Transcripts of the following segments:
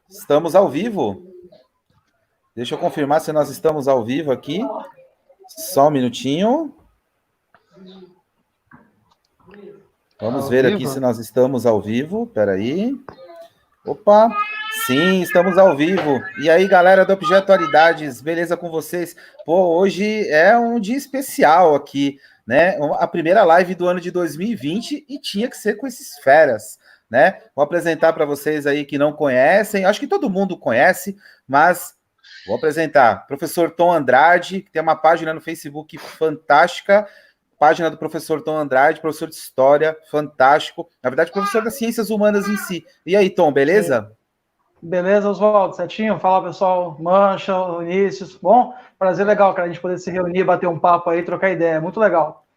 Estamos ao vivo. Deixa eu confirmar se nós estamos ao vivo aqui. Só um minutinho. Vamos ver aqui se nós estamos ao vivo. Peraí. Opa! Sim, estamos ao vivo. E aí, galera do Objetualidades, beleza com vocês? Pô, hoje é um dia especial aqui, né? A primeira live do ano de 2020 e tinha que ser com esses feras, né? Vou apresentar para vocês aí que não conhecem, acho que todo mundo conhece, mas vou apresentar. Professor Tom Andrade, que tem uma página no Facebook fantástica, página do professor Tom Andrade, professor de História, fantástico. Na verdade, professor das Ciências Humanas em si. E aí, Tom, beleza? Beleza, Oswaldo, certinho? Fala, pessoal. Mancha, Vinícius. Bom, prazer legal, cara, a gente poder se reunir, bater um papo aí, trocar ideia. Muito legal.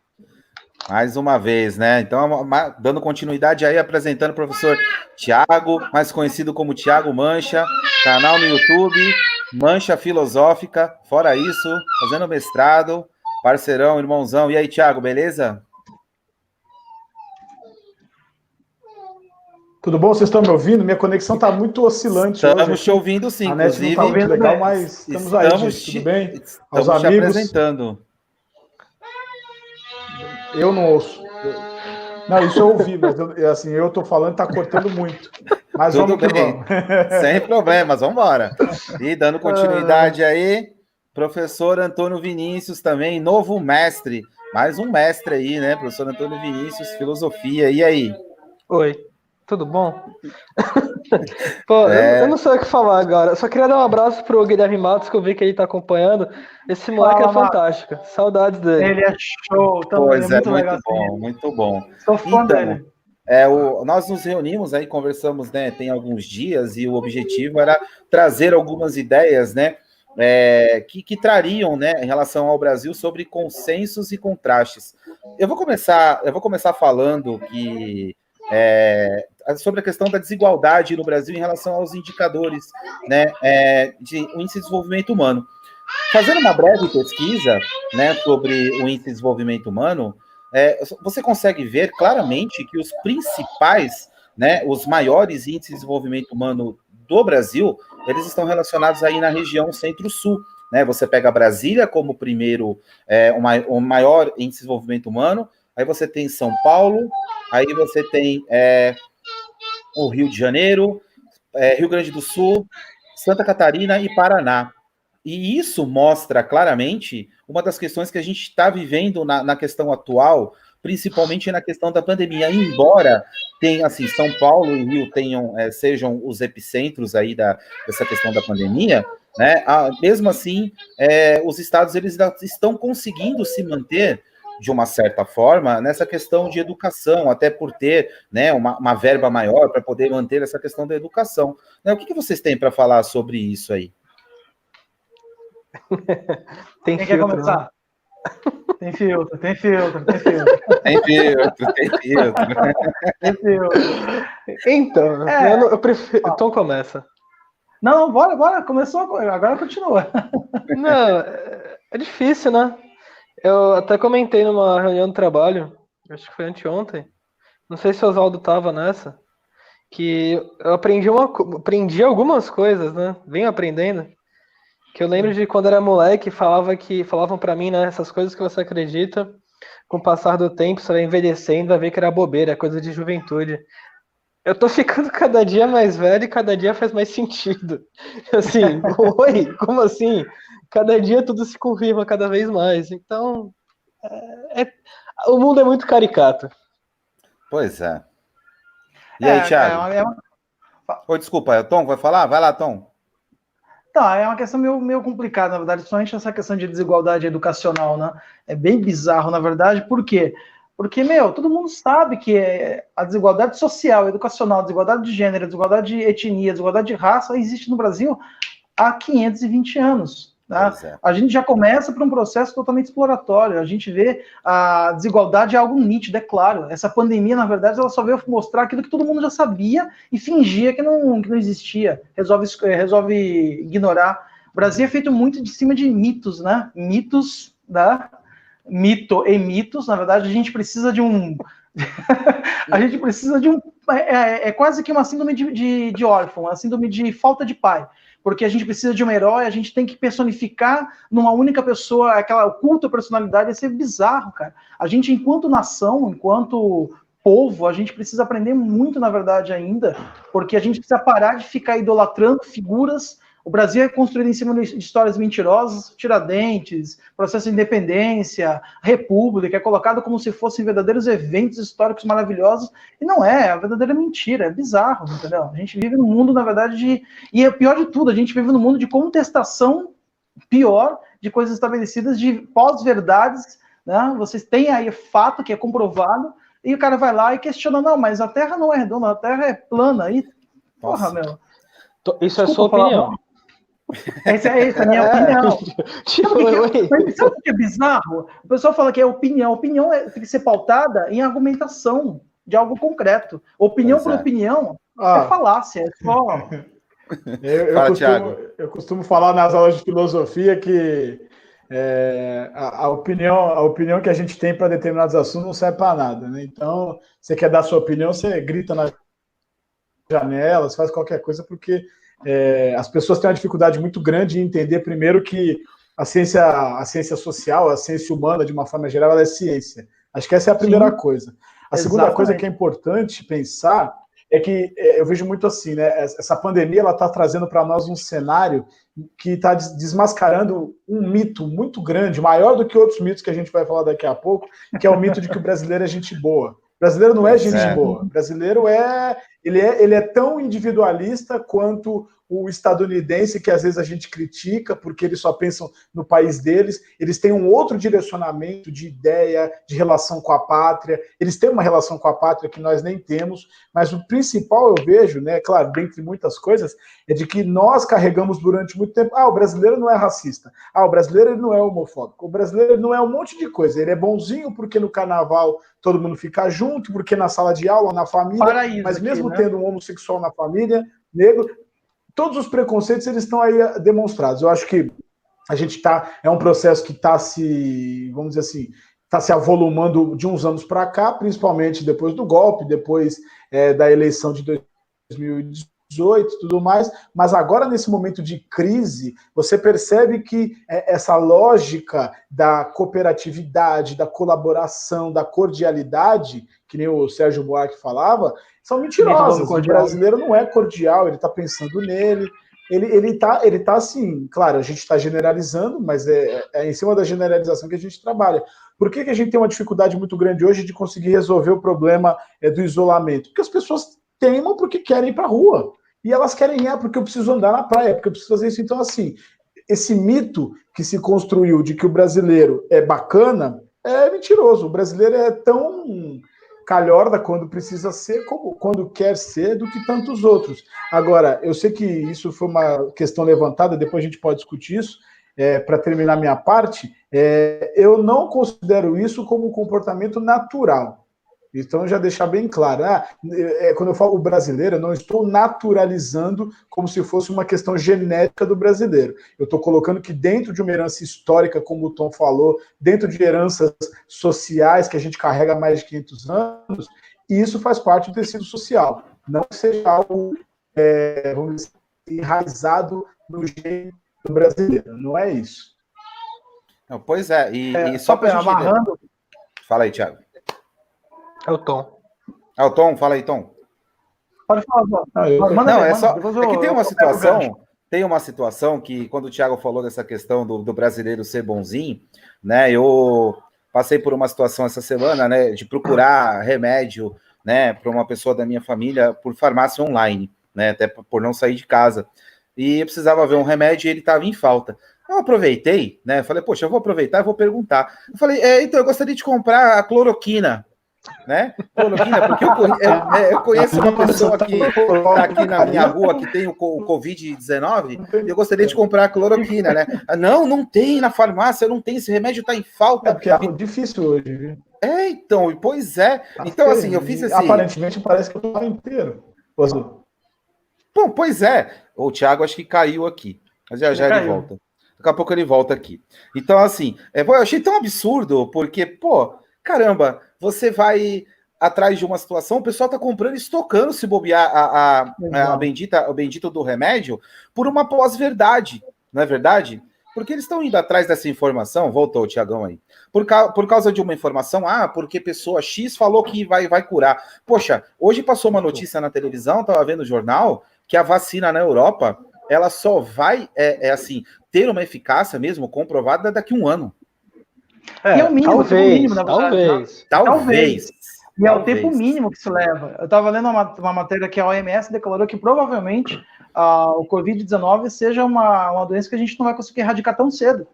Mais uma vez, né? Então, dando continuidade aí, apresentando o professor Tiago, mais conhecido como Tiago Mancha, canal no YouTube, Mancha Filosófica. Fora isso, fazendo mestrado, parceirão, irmãozão. E aí, Tiago, beleza? Tudo bom? Vocês estão me ouvindo? Minha conexão está muito oscilante hoje. Estamos te ouvindo sim, a net inclusive. Não está muito legal, mas estamos aí, gente. Tudo bem? Aos amigos. Te apresentando. Eu não ouço. Não, isso eu ouvi, mas eu estou falando, está cortando muito. Mas tudo vamos bem. Vamos. Sem problemas, vamos embora. E dando continuidade aí, professor Antônio Vinícius também, novo mestre. Mais um mestre aí, né? Professor Antônio Vinícius, filosofia. E aí? Oi, tudo bom? Pô, eu não sei o que falar agora. Eu só queria dar um abraço pro Guilherme Matos, que eu vi que ele tá acompanhando. Esse moleque é fantástico. Saudades dele. Ele é show também. Pois é, muito bom, muito bom. Sou fã dele. Nós nos reunimos aí, conversamos, né? Tem alguns dias, e o objetivo era trazer algumas ideias, né? Que trariam, né, em relação ao Brasil sobre consensos e contrastes. Eu vou começar falando que sobre a questão da desigualdade no Brasil em relação aos indicadores, né, de índice de desenvolvimento humano. Fazendo uma breve pesquisa, né, sobre o índice de desenvolvimento humano, você consegue ver claramente que os principais, né, os maiores índices de desenvolvimento humano do Brasil, eles estão relacionados aí na região Centro-Sul, né? Você pega Brasília como primeiro, o maior índice de desenvolvimento humano, aí você tem São Paulo, aí você tem o Rio de Janeiro, Rio Grande do Sul, Santa Catarina e Paraná. E isso mostra claramente uma das questões que a gente está vivendo na questão atual, principalmente na questão da pandemia. Embora tenha, assim, São Paulo e Rio sejam os epicentros aí dessa questão da pandemia, né? Mesmo assim, os estados eles estão conseguindo se manter de uma certa forma nessa questão de educação, até por ter, né, uma verba maior para poder manter essa questão da educação. Né? O que vocês têm para falar sobre isso aí? Quem quer começar? Tem filtro. Tem filtro. Então, eu prefiro... Então começa. Não, bora. Começou, agora continua. Não, é difícil, né? Eu até comentei numa reunião do trabalho, acho que foi anteontem, não sei se o Oswaldo estava nessa, que eu aprendi algumas coisas, né? Venho aprendendo. Que eu lembro de quando era moleque, falavam pra mim, né, essas coisas que você acredita, com o passar do tempo, você vai envelhecendo, vai ver que era bobeira, é coisa de juventude. Eu tô ficando cada dia mais velho e cada dia faz mais sentido. Assim, oi, como assim? Cada dia tudo se confirma cada vez mais. Então, o mundo é muito caricato. Pois é. E aí, Thiago? Desculpa, Tom, vai falar? Vai lá, Tom. Tá, é uma questão meio complicada, na verdade, principalmente essa questão de desigualdade educacional, né? É bem bizarro, na verdade, por quê? Porque, todo mundo sabe que a desigualdade social, educacional, desigualdade de gênero, desigualdade de etnia, desigualdade de raça existe no Brasil há 520 anos. Tá? A gente já começa por um processo totalmente exploratório, a gente vê a desigualdade é algo nítido, é claro. Essa pandemia, na verdade, ela só veio mostrar aquilo que todo mundo já sabia e fingia que não existia, resolve ignorar. O Brasil é feito muito de cima de mitos, né? Mitos, mito e mitos, na verdade, a gente precisa de um é quase que uma síndrome de órfão, uma síndrome de falta de pai. Porque a gente precisa de um herói, a gente tem que personificar numa única pessoa, o culto à personalidade, ia ser bizarro, cara. A gente, enquanto nação, enquanto povo, a gente precisa aprender muito, na verdade, ainda, porque a gente precisa parar de ficar idolatrando figuras. O Brasil é construído em cima de histórias mentirosas, Tiradentes, processo de independência, república, é colocado como se fossem verdadeiros eventos históricos maravilhosos, e não é a verdadeira mentira, é bizarro, entendeu? A gente vive num mundo, na verdade, e é pior de tudo, a gente vive num mundo de contestação pior de coisas estabelecidas, de pós-verdades, né? Vocês têm aí fato que é comprovado, e o cara vai lá e questiona, não, mas a Terra não é redonda, a Terra é plana, e porra, meu... Isso é sua opinião. Essa é a minha opinião. Sabe o que é bizarro? O pessoal fala que é opinião. Opinião tem que ser pautada em argumentação de algo concreto. Opinião por opinião é falácia. É só... eu costumo falar nas aulas de filosofia que a opinião que a gente tem para determinados assuntos não serve para nada, né? Então, você quer dar sua opinião, você grita na janela, você faz qualquer coisa, porque as pessoas têm uma dificuldade muito grande em entender, primeiro, que a ciência social, a ciência humana, de uma forma geral, ela é ciência. Acho que essa é a primeira coisa. A segunda coisa que é importante pensar é que eu vejo muito assim, né? Essa pandemia ela está trazendo para nós um cenário que está desmascarando um mito muito grande, maior do que outros mitos que a gente vai falar daqui a pouco, que é o mito de que o brasileiro é gente boa. O brasileiro não é gente boa. O brasileiro ele é tão individualista quanto o estadunidense, que às vezes a gente critica, porque eles só pensam no país deles. Eles têm um outro direcionamento de ideia, de relação com a pátria. Eles têm uma relação com a pátria que nós nem temos, mas o principal eu vejo, né, claro, dentre muitas coisas, é de que nós carregamos durante muito tempo, o brasileiro não é racista, o brasileiro ele não é homofóbico, o brasileiro não é um monte de coisa, ele é bonzinho porque no carnaval todo mundo fica junto, porque na sala de aula, na família, mas mesmo tendo um homossexual na família, negro, todos os preconceitos eles estão aí demonstrados. Eu acho que a gente é um processo que está se, vamos dizer assim, está se avolumando de uns anos para cá, principalmente depois do golpe, depois da eleição de 2018 e tudo mais, mas agora nesse momento de crise, você percebe que essa lógica da cooperatividade, da colaboração, da cordialidade, que nem o Sérgio Buarque falava, são mentirosas. O brasileiro não é cordial, ele está pensando nele, ele tá assim, claro, a gente está generalizando, mas é em cima da generalização que a gente trabalha. Por que a gente tem uma dificuldade muito grande hoje de conseguir resolver o problema do isolamento? Porque as pessoas teimam porque querem ir para a rua. E elas querem porque eu preciso andar na praia, porque eu preciso fazer isso. Então, assim, esse mito que se construiu de que o brasileiro é bacana é mentiroso. O brasileiro é tão calhorda quando precisa ser, como quando quer ser, do que tantos outros. Agora, eu sei que isso foi uma questão levantada, depois a gente pode discutir isso. Para terminar minha parte, eu não considero isso como um comportamento natural. Então, já deixar bem claro, quando eu falo o brasileiro, eu não estou naturalizando como se fosse uma questão genética do brasileiro. Eu estou colocando que dentro de uma herança histórica, como o Tom falou, dentro de heranças sociais que a gente carrega há mais de 500 anos, isso faz parte do tecido social. Não que seja algo, vamos dizer, enraizado no gênero brasileiro. Não é isso. Não, pois é. E só para amarrando... Fala aí, Thiago. É o Tom. O Tom, fala aí, Tom. Pode falar. É que tem uma situação que, quando o Thiago falou dessa questão do brasileiro ser bonzinho, né, eu passei por uma situação essa semana, né, de procurar remédio, né, para uma pessoa da minha família por farmácia online, né, até por não sair de casa. E eu precisava ver um remédio e ele estava em falta. Eu aproveitei, né, falei, poxa, eu vou aproveitar e vou perguntar. Eu falei, então, eu gostaria de comprar a cloroquina, né? Cloroquina, porque eu conheço uma pessoa que está aqui na minha rua que tem o Covid-19 e eu gostaria de comprar a cloroquina, né? Não tem na farmácia, não tem, esse remédio está em falta. Porque é difícil hoje, viu? Então, pois é. Então, assim, eu fiz assim... Aparentemente parece que eu estou inteiro. Bom, pois é. O Thiago acho que caiu aqui, mas já ele volta. Daqui a pouco ele volta aqui. Então, assim, eu achei tão absurdo, porque, caramba, você vai atrás de uma situação, o pessoal está comprando e estocando, se bobear o bendito do remédio, por uma pós-verdade, não é verdade? Porque eles estão indo atrás dessa informação, voltou o Tiagão aí, por causa de uma informação, porque pessoa X falou que vai curar. Poxa, hoje passou uma notícia na televisão, estava vendo o jornal, que a vacina na Europa, ela só vai, ter uma eficácia mesmo comprovada daqui a um ano. E é o mínimo, talvez. Talvez. E é o tempo mínimo que se leva. Eu estava lendo uma matéria que a OMS declarou que provavelmente o Covid-19 seja uma doença que a gente não vai conseguir erradicar tão cedo.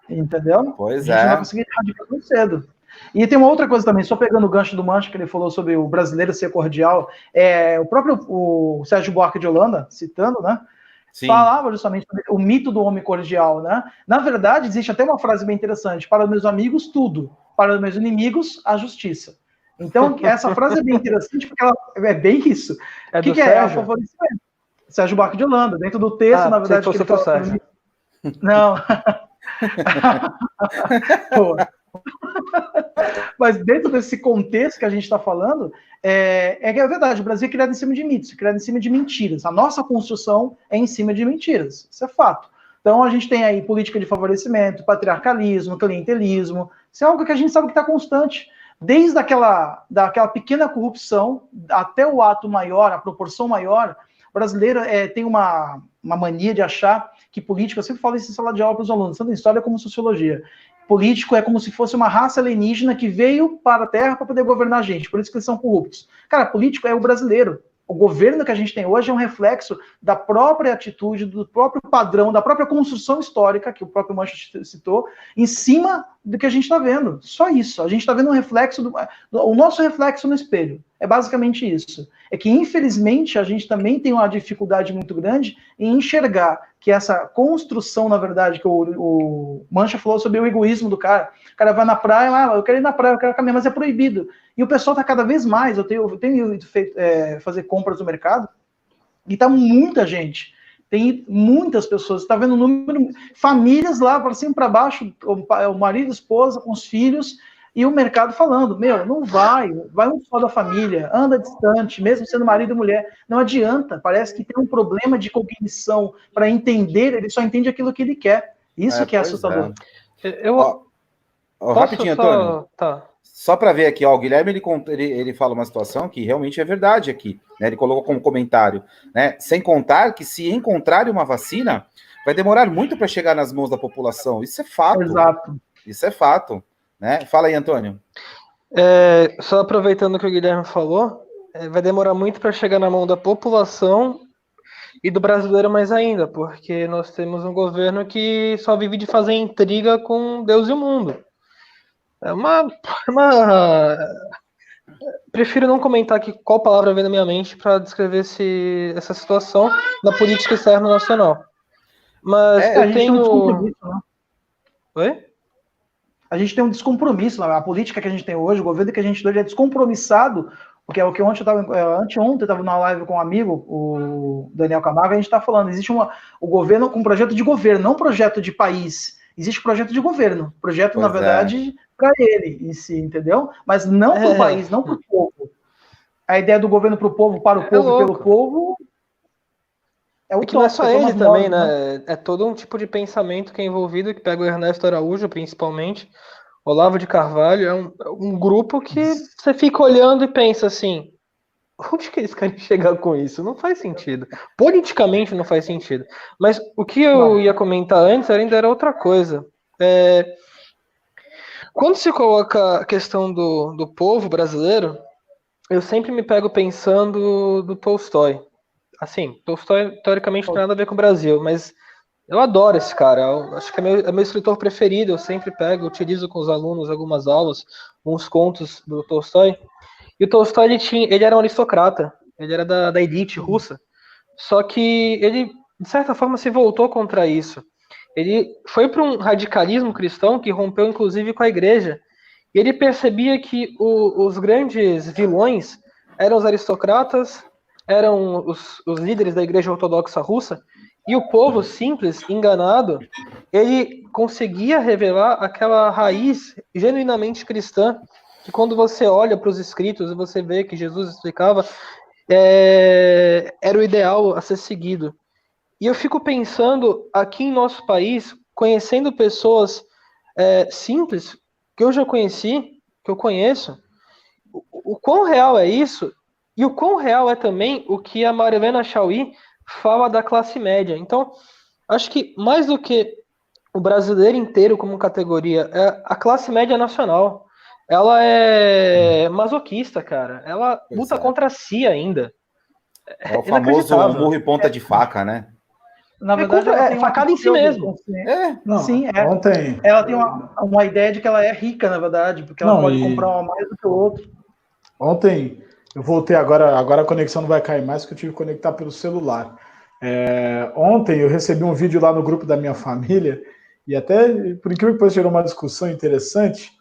Entendeu? Pois a gente não vai conseguir erradicar tão cedo. E tem uma outra coisa também, só pegando o gancho do Mancha, que ele falou sobre o brasileiro ser cordial. O próprio Sérgio Buarque de Holanda, citando, né? Sim. Falava justamente sobre o mito do homem cordial, né? Na verdade, existe até uma frase bem interessante: para os meus amigos, tudo. Para os meus inimigos, a justiça. Então, essa frase é bem interessante, porque ela é bem isso. O que é? O favorecimento. Sérgio Buarque de Holanda, dentro do texto, na verdade, que ele fala sobre... Não. Mas dentro desse contexto que a gente está falando, é verdade, o Brasil é criado em cima de mitos, é criado em cima de mentiras. A nossa construção é em cima de mentiras, isso é fato. Então a gente tem aí política de favorecimento, patriarcalismo, clientelismo, isso é algo que a gente sabe que está constante. Desde daquela pequena corrupção até o ato maior, a proporção maior, o brasileiro tem uma mania de achar que político, eu sempre falo isso em sala de aula para os alunos, tanto em história como em sociologia, político é como se fosse uma raça alienígena que veio para a Terra para poder governar a gente, por isso que eles são corruptos. Cara, político é o brasileiro. O governo que a gente tem hoje é um reflexo da própria atitude, do próprio padrão, da própria construção histórica, que o próprio Mancha citou, em cima do que a gente está vendo. Só isso. A gente está vendo um reflexo, o nosso reflexo no espelho. É basicamente isso. É que, infelizmente, a gente também tem uma dificuldade muito grande em enxergar que essa construção, na verdade, que o Mancha falou sobre o egoísmo do cara. O cara vai na praia, eu quero ir na praia, eu quero caminhar, mas é proibido. E o pessoal está cada vez mais, eu tenho feito fazer compras no mercado, e está muita gente, tem muitas pessoas, está vendo o número, famílias lá, para cima e para baixo, o marido, a esposa, com os filhos, e o mercado falando, não vai um só da família, anda distante, mesmo sendo marido e mulher, não adianta, parece que tem um problema de cognição, para entender, ele só entende aquilo que ele quer, isso que é assustador. Rapidinho, Antônio. Tá. Só para ver aqui, o Guilherme ele fala uma situação que realmente é verdade aqui, né? Ele colocou como comentário, né? Sem contar que se encontrarem uma vacina, vai demorar muito para chegar nas mãos da população. Isso é fato. Exato. Isso é fato, né? Fala aí, Antônio. Só aproveitando o que o Guilherme falou, vai demorar muito para chegar na mão da população e do brasileiro mais ainda, porque nós temos um governo que só vive de fazer intriga com Deus e o mundo. Prefiro não comentar aqui qual palavra vem na minha mente para descrever essa situação da política externa nacional. Mas eu tenho... Oi? A gente tem um descompromisso. A política que a gente tem hoje, o governo que a gente tem hoje é descompromissado, porque é o que anteontem eu estava numa live com um amigo, o Daniel Camargo, a gente está falando, existe o governo com um projeto de governo, não um projeto de país. Existe projeto de governo. Projeto, na verdade, para ele em si, entendeu? Mas não para o país, não para o povo. A ideia do governo para o povo, para o povo, pelo povo... que não é só ele também, né? É todo um tipo de pensamento que é envolvido, que pega o Ernesto Araújo, principalmente, Olavo de Carvalho, é um grupo que você fica olhando e pensa assim, onde que eles querem chegar com isso? Não faz sentido. Politicamente não faz sentido. Mas o que eu ia comentar antes ainda era outra coisa. Quando se coloca a questão do povo brasileiro, eu sempre me pego pensando do Tolstói. Assim, Tolstói, teoricamente, não tem nada a ver com o Brasil, mas eu adoro esse cara. Eu acho que é meu escritor preferido. Eu sempre utilizo com os alunos algumas aulas, uns contos do Tolstói. E o Tolstói, ele era um aristocrata. Ele era da elite russa. Só que ele, de certa forma, se voltou contra isso. Ele foi para um radicalismo cristão que rompeu, inclusive, com a igreja. E ele percebia que os grandes vilões eram os aristocratas, eram os líderes da igreja ortodoxa russa, e o povo simples, enganado, ele conseguia revelar aquela raiz genuinamente cristã que quando você olha para os escritos e você vê que Jesus explicava, era o ideal a ser seguido. E eu fico pensando, aqui em nosso país, conhecendo pessoas simples, que eu já conheci, que eu conheço, o quão real é isso, e o quão real é também o que a Marilena Chauí fala da classe média. Então, acho que mais do que o brasileiro inteiro como categoria, a classe média nacional, ela é masoquista, cara. Ela luta contra si ainda. É o famoso murro e ponta de faca, né? Na verdade, ela tem facada em si mesmo. Não, sim, ontem... Ela tem uma ideia de que ela é rica, na verdade, porque ela pode comprar mais do que o outro. Ontem, eu voltei agora a conexão não vai cair mais, porque eu tive que conectar pelo celular. Ontem eu recebi um vídeo lá no grupo da minha família, e até, por incrível que pareça, gerou uma discussão interessante,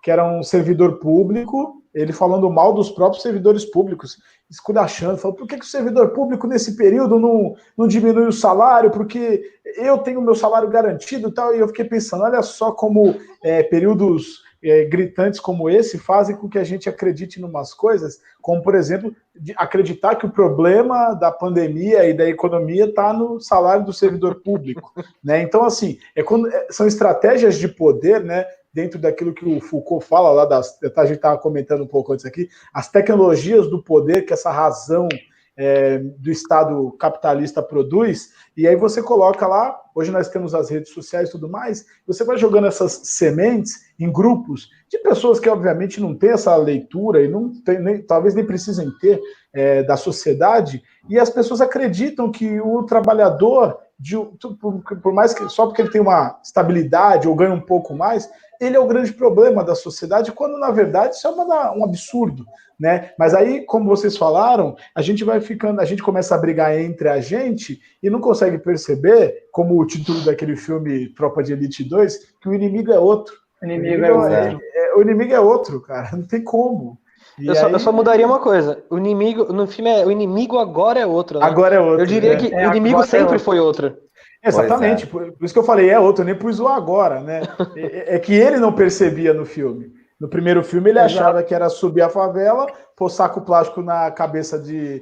que era um servidor público, ele falando mal dos próprios servidores públicos, esculachando, falando, por que o servidor público nesse período não diminui o salário, porque eu tenho o meu salário garantido e tal, e eu fiquei pensando, olha só como períodos gritantes como esse fazem com que a gente acredite em umas coisas, como, por exemplo, acreditar que o problema da pandemia e da economia está no salário do servidor público, né? Então, assim, são estratégias de poder, né? Dentro daquilo que o Foucault fala lá, a gente estava comentando um pouco antes aqui, as tecnologias do poder que essa razão do Estado capitalista produz, e aí você coloca lá, hoje nós temos as redes sociais e tudo mais, você vai jogando essas sementes em grupos de pessoas que obviamente não têm essa leitura e não tem, talvez nem precisem ter da sociedade, e as pessoas acreditam que o trabalhador, por mais que só porque ele tem uma estabilidade ou ganha um pouco mais, ele é o grande problema da sociedade, quando na verdade isso é um absurdo, né? Mas aí, como vocês falaram, a gente começa a brigar entre a gente e não consegue perceber, como o título daquele filme Tropa de Elite 2, que o inimigo é outro. O inimigo é outro, cara, não tem como. Eu só mudaria uma coisa. O inimigo no filme o inimigo agora é outro. Né? Agora é outro. Eu diria que o inimigo sempre foi outro. Exatamente, por isso que eu falei outro, eu nem pus o agora, né? É que ele não percebia no filme. No primeiro filme ele achava que era subir a favela, pôr saco plástico na cabeça de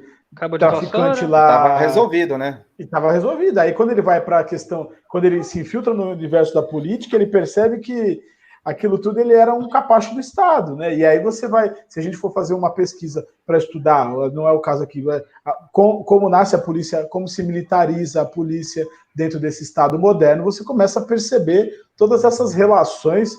traficante lá. Tava resolvido, né? E tava resolvido. Aí quando ele vai para a questão, quando ele se infiltra no universo da política, ele percebe que aquilo tudo ele era um capacho do Estado, né? E aí você vai, se a gente for fazer uma pesquisa para estudar, não é o caso aqui, como nasce a polícia, como se militariza a polícia dentro desse Estado moderno, você começa a perceber todas essas relações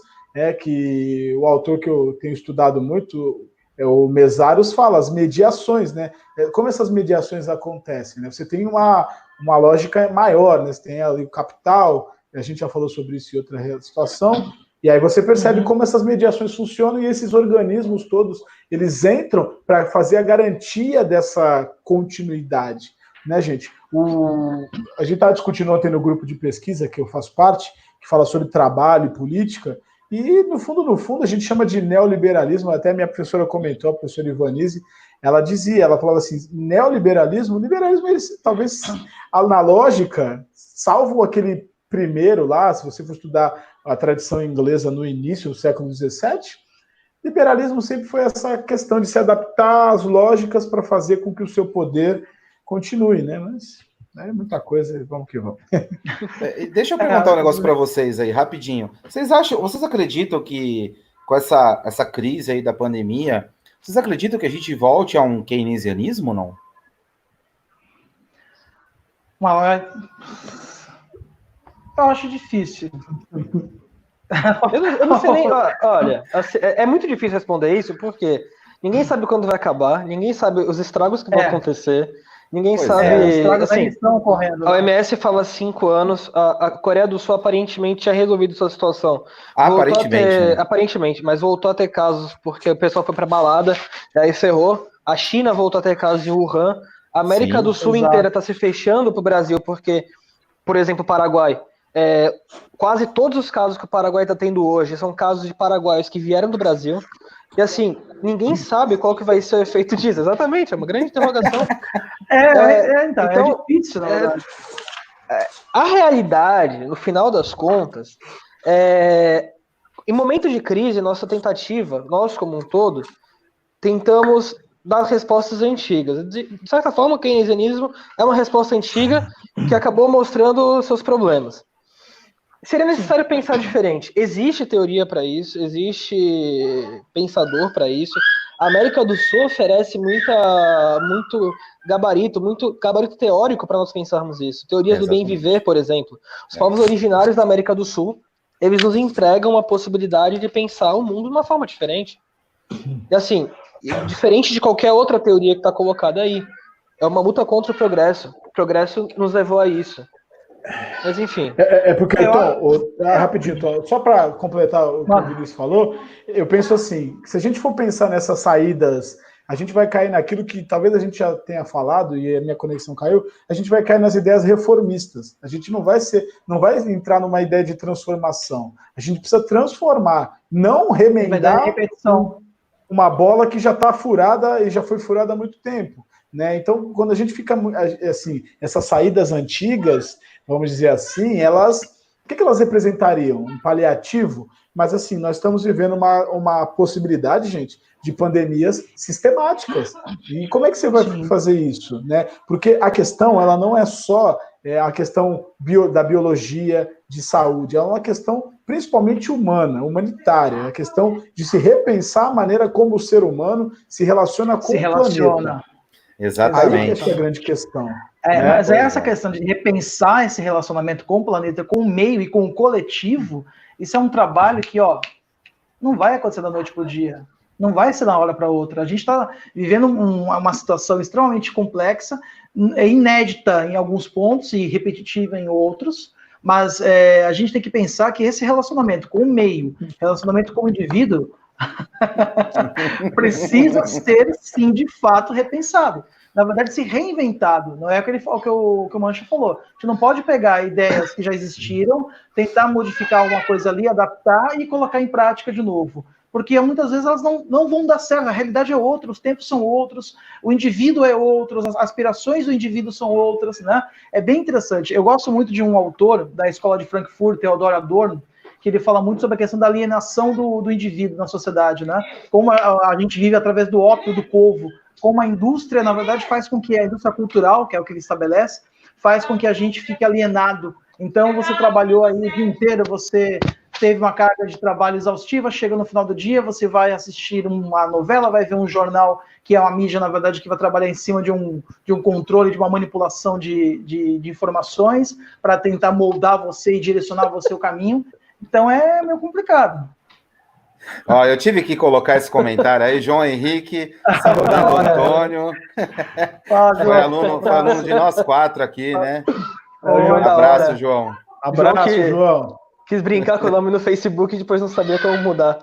que o autor que eu tenho estudado muito, o Mesários, fala, as mediações, né? Como essas mediações acontecem, né? Você tem uma lógica maior, né? Você tem ali o capital, a gente já falou sobre isso em outra situação. E aí você percebe como essas mediações funcionam e esses organismos todos, eles entram para fazer a garantia dessa continuidade, né, gente? A gente estava discutindo ontem no grupo de pesquisa que eu faço parte, que fala sobre trabalho e política, e no fundo, a gente chama de neoliberalismo, até a minha professora comentou, a professora Ivanise, ela falava assim, liberalismo, talvez na lógica, salvo aquele primeiro lá, se você for estudar a tradição inglesa no início do século XVII, liberalismo sempre foi essa questão de se adaptar às lógicas para fazer com que o seu poder continue, né? Mas é muita coisa, vamos que vamos. Deixa eu perguntar um negócio para vocês aí, rapidinho. Vocês acreditam que com essa crise aí da pandemia, vocês acreditam que a gente volte a um keynesianismo, não? Eu acho difícil. Eu não sei nem. Olha, é muito difícil responder isso, porque ninguém sabe quando vai acabar, ninguém sabe os estragos que vão acontecer, ninguém sabe. Os estragos assim, estão correndo. A OMS fala 5 anos, a Coreia do Sul aparentemente tinha resolvido sua situação. Aparentemente, mas voltou a ter casos porque o pessoal foi pra balada, aí ferrou. A China voltou a ter casos em Wuhan. A América do Sul inteira está se fechando pro Brasil, porque, por exemplo, o Paraguai. Quase todos os casos que o Paraguai está tendo hoje são casos de paraguaios que vieram do Brasil. E assim, ninguém sabe qual que vai ser o efeito disso. Exatamente, é uma grande interrogação. Então, é difícil, na verdade. A realidade, no final das contas, Em momentos de crise, nossa tentativa, nós como um todo, tentamos dar respostas antigas. De certa forma, o keynesianismo é uma resposta antiga que acabou mostrando seus problemas. Seria necessário pensar diferente. Existe teoria para isso, existe pensador para isso. A América do Sul oferece muito gabarito teórico para nós pensarmos isso. Teorias do bem viver, por exemplo. Os povos originários da América do Sul, eles nos entregam a possibilidade de pensar o mundo de uma forma diferente. E assim, diferente de qualquer outra teoria que está colocada aí. É uma luta contra o progresso. O progresso nos levou a isso. Mas enfim. Porque, rapidinho, Tom, só para completar o que o Vinícius falou, eu penso assim, se a gente for pensar nessas saídas, a gente vai cair naquilo que talvez a gente já tenha falado, e a minha conexão caiu, a gente vai cair nas ideias reformistas. A gente não vai entrar numa ideia de transformação. A gente precisa transformar, não remendar uma bola que já está furada e já foi furada há muito tempo. Né? Então, quando a gente fica assim, essas saídas antigas, vamos dizer assim, o que elas representariam? Um paliativo? Mas assim, nós estamos vivendo uma possibilidade, gente, de pandemias sistemáticas. E como é que você vai fazer isso? Né? Porque a questão, ela não é só a questão da biologia, de saúde, ela é uma questão principalmente humanitária, a questão de se repensar a maneira como o ser humano se relaciona com o planeta. Exatamente. Aí é a grande questão. Mas essa questão de repensar esse relacionamento com o planeta, com o meio e com o coletivo, isso é um trabalho que, não vai acontecer da noite para o dia. Não vai ser da hora para outra. A gente está vivendo uma situação extremamente complexa, inédita em alguns pontos e repetitiva em outros, mas a gente tem que pensar que esse relacionamento com o meio, relacionamento com o indivíduo, precisa ser, sim, de fato, repensado. Na verdade, se reinventado. Não é o que o Mancha falou. A gente não pode pegar ideias que já existiram, tentar modificar alguma coisa ali, adaptar e colocar em prática de novo. Porque muitas vezes elas não vão dar certo. A realidade é outra, os tempos são outros, o indivíduo é outro, as aspirações do indivíduo são outras, né? É bem interessante. Eu gosto muito de um autor da escola de Frankfurt, Theodor Adorno, que ele fala muito sobre a questão da alienação do indivíduo na sociedade, né? Como a gente vive através do ópio do povo, como a indústria, na verdade, faz com que a indústria cultural, que é o que ele estabelece, faz com que a gente fique alienado. Então, você trabalhou aí o dia inteiro, você teve uma carga de trabalho exaustiva, chega no final do dia, você vai assistir uma novela, vai ver um jornal, que é uma mídia, na verdade, que vai trabalhar em cima de um controle, de uma manipulação de informações, para tentar moldar você e direcionar você o caminho. Então, é meio complicado. Eu tive que colocar esse comentário aí, João Henrique, saludando o Antônio. Foi aluno de nós 4 aqui, né? Um abraço, João. Abraço, João. Quis brincar com o nome no Facebook e depois não sabia como mudar.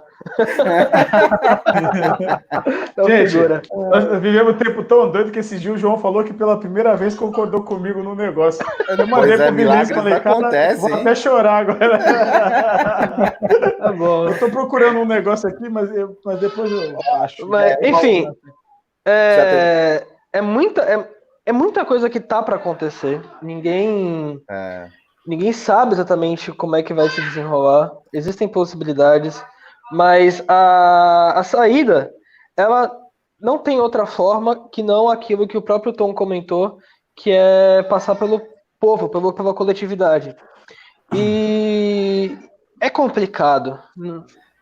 Gente, nós vivemos um tempo tão doido que esse dia o João falou que pela primeira vez concordou comigo no negócio. Eu mandei pro Vinícius e falei, acontece, vou até chorar agora. Tá bom. Eu tô procurando um negócio aqui, mas depois eu acho. Mas, enfim, é muita coisa que tá para acontecer. Ninguém sabe exatamente como é que vai se desenrolar. Existem possibilidades, mas a saída, ela não tem outra forma que não aquilo que o próprio Tom comentou, que é passar pelo povo, pela coletividade. E é complicado.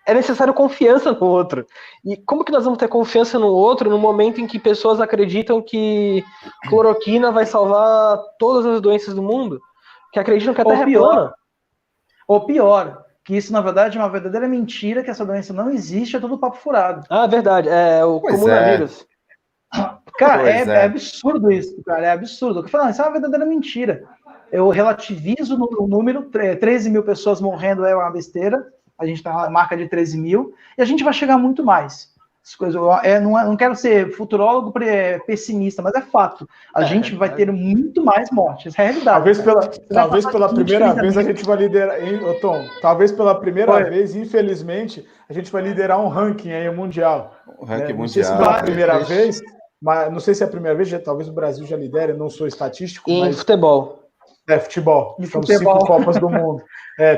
É necessário confiança no outro. E como que nós vamos ter confiança no outro no momento em que pessoas acreditam que cloroquina vai salvar todas as doenças do mundo? Que acreditam que a Terra é plana. Ou pior, que isso, na verdade, é uma verdadeira mentira, que essa doença não existe, é tudo papo furado. Ah, verdade. É o comunavírus. Cara, é absurdo isso, cara. É absurdo. Eu falo, isso é uma verdadeira mentira. Eu relativizo no número, 13 mil pessoas morrendo é uma besteira. A gente está na marca de 13 mil. E a gente vai chegar muito mais. Não quero ser futurólogo pessimista, mas é fato. A gente vai ter muito mais mortes. É realidade. Talvez pela primeira vez a gente vai liderar. Tom, talvez pela primeira vez, infelizmente, a gente vai liderar um ranking aí mundial. O ranking mundial. Não sei se pela primeira vez, mas não sei se é a primeira vez, talvez o Brasil já lidere, não sou estatístico. Em futebol. Futebol. De São futebol. 5 Copas do Mundo.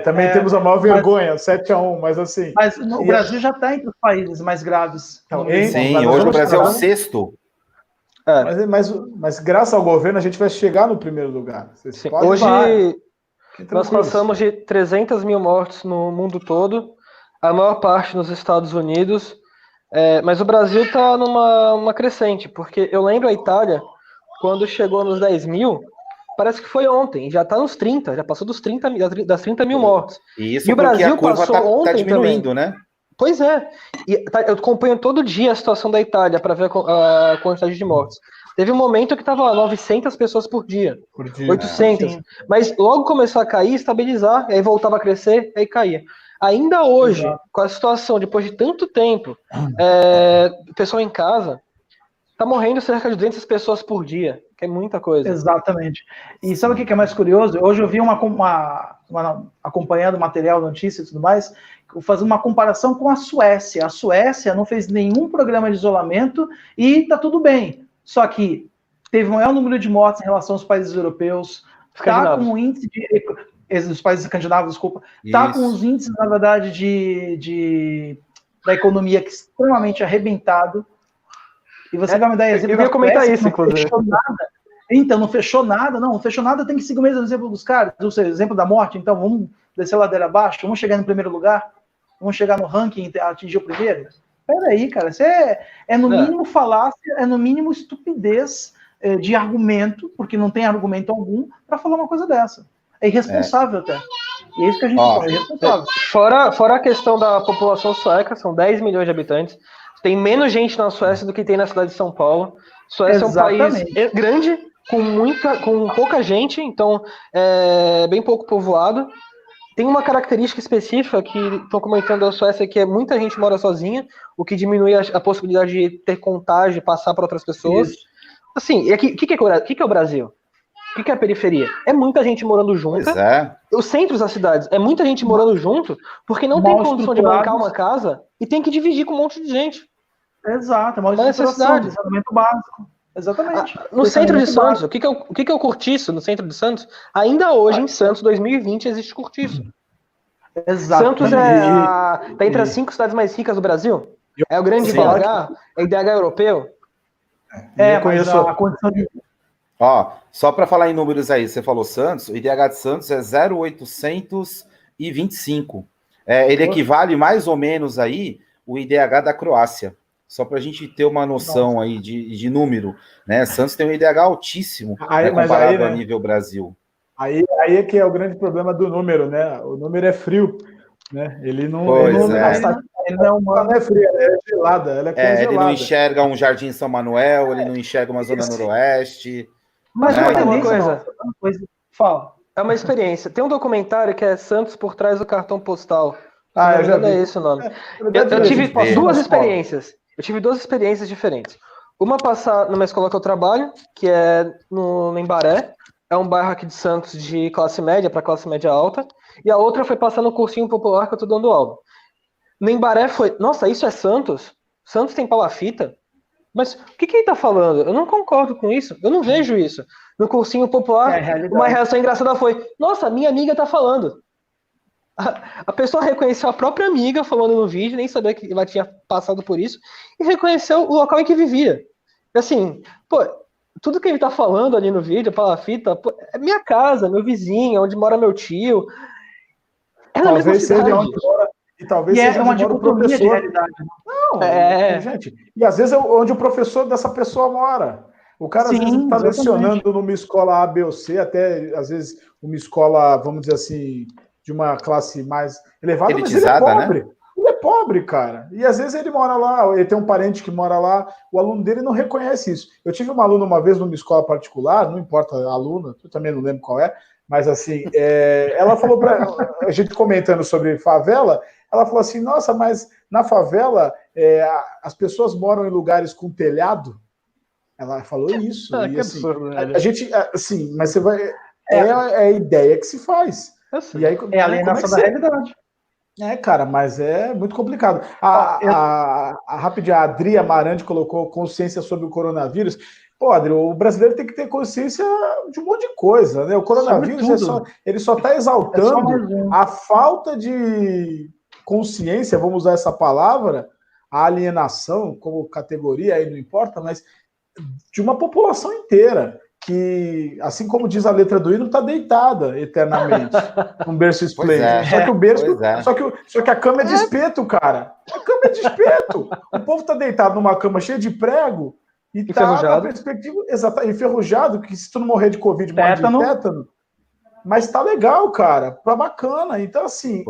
Também temos a maior vergonha, 7-1, mas assim... Mas o Brasil já está entre os países mais graves. Então, sim, hoje o Brasil é o 6º. Mas graças ao governo a gente vai chegar no primeiro lugar. Hoje nós passamos de 300 mil mortes no mundo todo, a maior parte nos Estados Unidos, mas o Brasil está numa crescente, porque eu lembro a Itália, quando chegou nos 10 mil, parece que foi ontem, já está nos 30, já passou das 30 mil mortes. E o Brasil a curva passou ontem diminuindo, também. Né? Pois é, eu acompanho todo dia a situação da Itália para ver a quantidade de mortes. Teve um momento que estava 900 pessoas por dia, 800, mas logo começou a cair, estabilizar, aí voltava a crescer, aí caía. Ainda hoje, com a situação, depois de tanto tempo, o pessoal em casa está morrendo cerca de 200 pessoas por dia, que é muita coisa. Exatamente. E sabe o que é mais curioso? Hoje eu vi acompanhando material, notícia e tudo mais, fazendo uma comparação com a Suécia. A Suécia não fez nenhum programa de isolamento e está tudo bem. Só que teve o maior número de mortes em relação aos países europeus, está com um índice dos países escandinavos, desculpa, está com os índices, na verdade, da economia que extremamente arrebentado. E você vai me dar exemplo da Suécia, isso, inclusive. Então, não fechou nada, tem que seguir o mesmo exemplo dos caras, o exemplo da morte, então vamos descer a ladeira abaixo, vamos chegar no primeiro lugar, vamos chegar no ranking e atingir o primeiro. Peraí, cara, isso é no mínimo falácia, é no mínimo estupidez de argumento, porque não tem argumento algum para falar uma coisa dessa. É irresponsável até. E é isso que a gente fala, é irresponsável. Fora a questão da população sueca, são 10 milhões de habitantes, tem menos gente na Suécia do que tem na cidade de São Paulo. Suécia é um país grande, com pouca gente, então é bem pouco povoado. Tem uma característica específica que estão comentando da Suécia, que é muita gente mora sozinha, o que diminui a possibilidade de ter contágio e passar para outras pessoas. Isso. Assim, o que é o Brasil? O que é a periferia? É muita gente morando junto. Os centros das cidades, é muita gente morando junto, porque não tem condição de bancar uma casa e tem que dividir com um monte de gente. Exato, é uma necessidade, saneamento básico. Exatamente. No centro de Santos, o que é o cortiço no centro de Santos? Ainda hoje, em Santos, 2020, existe cortiço. Exato. Santos está entre as 5 cidades mais ricas do Brasil. É o grande IDH, é IDH europeu. Eu conheço a condição de... Só para falar em números aí, você falou Santos, o IDH de Santos é 0,825. Ele equivale mais ou menos aí o IDH da Croácia. Só para a gente ter uma noção aí de número, né? Santos tem um IDH altíssimo, comparado a nível Brasil. Aí é que é o grande problema do número, né? O número é frio, né? Ele não é frio, ela é gelada, ela é congelada. Ele não enxerga um Jardim São Manuel, ele não enxerga uma zona noroeste. Mas uma coisa, fala. É uma experiência. Tem um documentário que é Santos por trás do cartão postal. Eu já vi. É esse o nome. Eu tive duas experiências. Eu tive 2 experiências diferentes. Uma passar numa escola que eu trabalho, que é no Embaré, é um bairro aqui de Santos de classe média para classe média alta, e a outra foi passar no cursinho popular que eu tô dando aula. No Embaré foi, nossa, isso é Santos? Santos tem palafita? Mas o que ele tá falando? Eu não concordo com isso, eu não vejo isso. No cursinho popular, uma reação engraçada foi, nossa, minha amiga tá falando. A pessoa reconheceu a própria amiga falando no vídeo, nem sabia que ela tinha passado por isso, e reconheceu o local em que vivia. Assim, tudo que ele tá falando ali no vídeo, a palafita, é minha casa, meu vizinho, onde mora meu tio. Talvez seja onde mora, e talvez seja onde mora o professor. Não, gente. E às vezes é onde o professor dessa pessoa mora. O cara às vezes está lecionando numa escola A, B ou C, até às vezes uma escola, vamos dizer assim, de uma classe mais elevada, elitizada, mas ele é pobre. Né? Ele é pobre, cara. E às vezes ele mora lá, ele tem um parente que mora lá, o aluno dele não reconhece isso. Eu tive uma aluna uma vez numa escola particular, não importa a aluna, eu também não lembro qual é, mas assim, ela falou para a gente comentando sobre favela, ela falou assim, nossa, mas na favela as pessoas moram em lugares com telhado? Ela falou isso. E, assim, a gente, assim, mas você vai... É a ideia que se faz. E aí, é a alienação da realidade. Cara, mas é muito complicado. A Adri Amarante colocou consciência sobre o coronavírus. Pô, Adri, o brasileiro tem que ter consciência de um monte de coisa, né? O coronavírus ele só está exaltando a falta de consciência, vamos usar essa palavra, a alienação como categoria, aí não importa, mas de uma população inteira, que, assim como diz a letra do hino, está deitada eternamente, num berço esplêndido. Só que o berço, só que a cama é de espeto, cara. A cama é de espeto. O povo está deitado numa cama cheia de prego e está na perspectiva enferrujado, que se tu não morrer de Covid, morre de tétano. Mas tá legal, cara, tá bacana. Então, assim,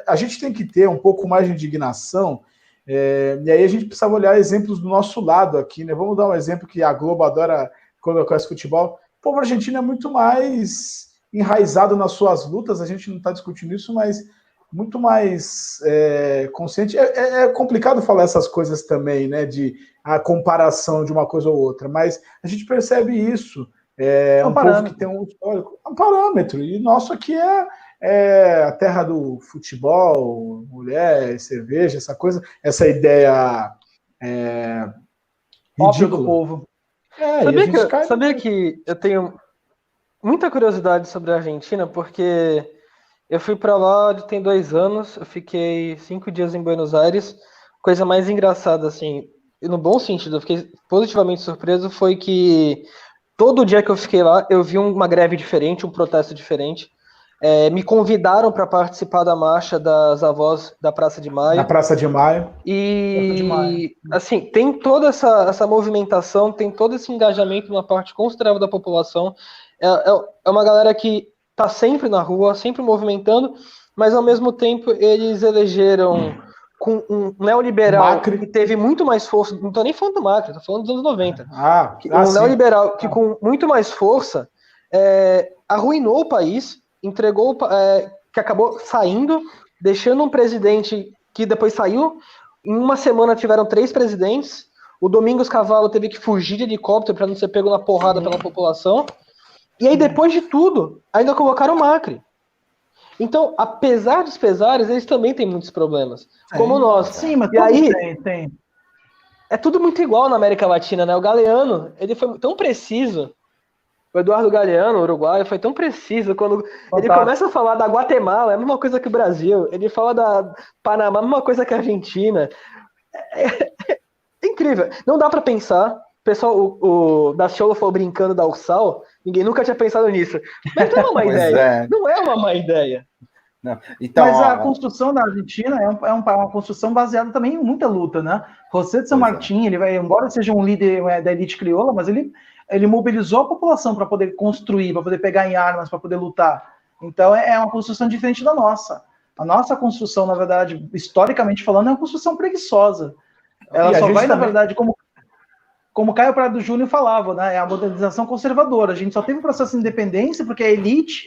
a gente tem que ter um pouco mais de indignação. E aí a gente precisa olhar exemplos do nosso lado aqui, né? Vamos dar um exemplo que a Globo adora colocar esse futebol. O povo argentino é muito mais enraizado nas suas lutas, a gente não está discutindo isso, mas muito mais consciente. É complicado falar essas coisas também, né? De a comparação de uma coisa ou outra, mas a gente percebe isso. É um povo que tem um histórico, um parâmetro, e nosso aqui é a terra do futebol, mulher, cerveja, essa coisa, essa ideia óbvio do povo. Sabia que eu tenho muita curiosidade sobre a Argentina, porque eu fui para lá tem 2 anos, eu fiquei 5 dias em Buenos Aires. Coisa mais engraçada, assim, no bom sentido, eu fiquei positivamente surpreso, foi que todo dia que eu fiquei lá, eu vi uma greve diferente, um protesto diferente. Me convidaram para participar da marcha das avós da Praça de Maio. Na Praça de Maio. E, assim, tem toda essa movimentação, tem todo esse engajamento na parte considerável da população. É uma galera que está sempre na rua, sempre movimentando, mas, ao mesmo tempo, eles elegeram com um neoliberal Macri, que teve muito mais força, não estou nem falando do Macri, estou falando dos anos 90. Neoliberal que com muito mais força arruinou o país, entregou, que acabou saindo, deixando um presidente que depois saiu. Em uma semana tiveram 3 presidentes. O Domingos Cavalo teve que fugir de helicóptero para não ser pego na porrada pela população. E aí, depois de tudo, ainda colocaram o Macri. Então, apesar dos pesares, eles também têm muitos problemas. Como nós. Sim, mas e aí, tem. É tudo muito igual na América Latina, né? O Galeano, ele foi tão preciso. O Eduardo Galeano, uruguaio, foi tão preciso quando ele começa a falar da Guatemala, é a mesma coisa que o Brasil. Ele fala da Panamá, a mesma coisa que a Argentina. É incrível. Não dá para pensar. O pessoal, o Daciolo falou brincando da Ursal, ninguém nunca tinha pensado nisso. Mas não é uma má ideia. Não é uma má ideia. Não. Então, mas a construção da Argentina é uma construção baseada também em muita luta, né? José de San Martín, ele vai, embora seja um líder da elite crioula, mas ele mobilizou a população para poder construir, para poder pegar em armas, para poder lutar. Então é uma construção diferente da nossa. A nossa construção, na verdade, historicamente falando, é uma construção preguiçosa. Ela só vai, na verdade, como Caio Prado Júnior falava, né? É a modernização conservadora. A gente só teve um processo de independência porque a elite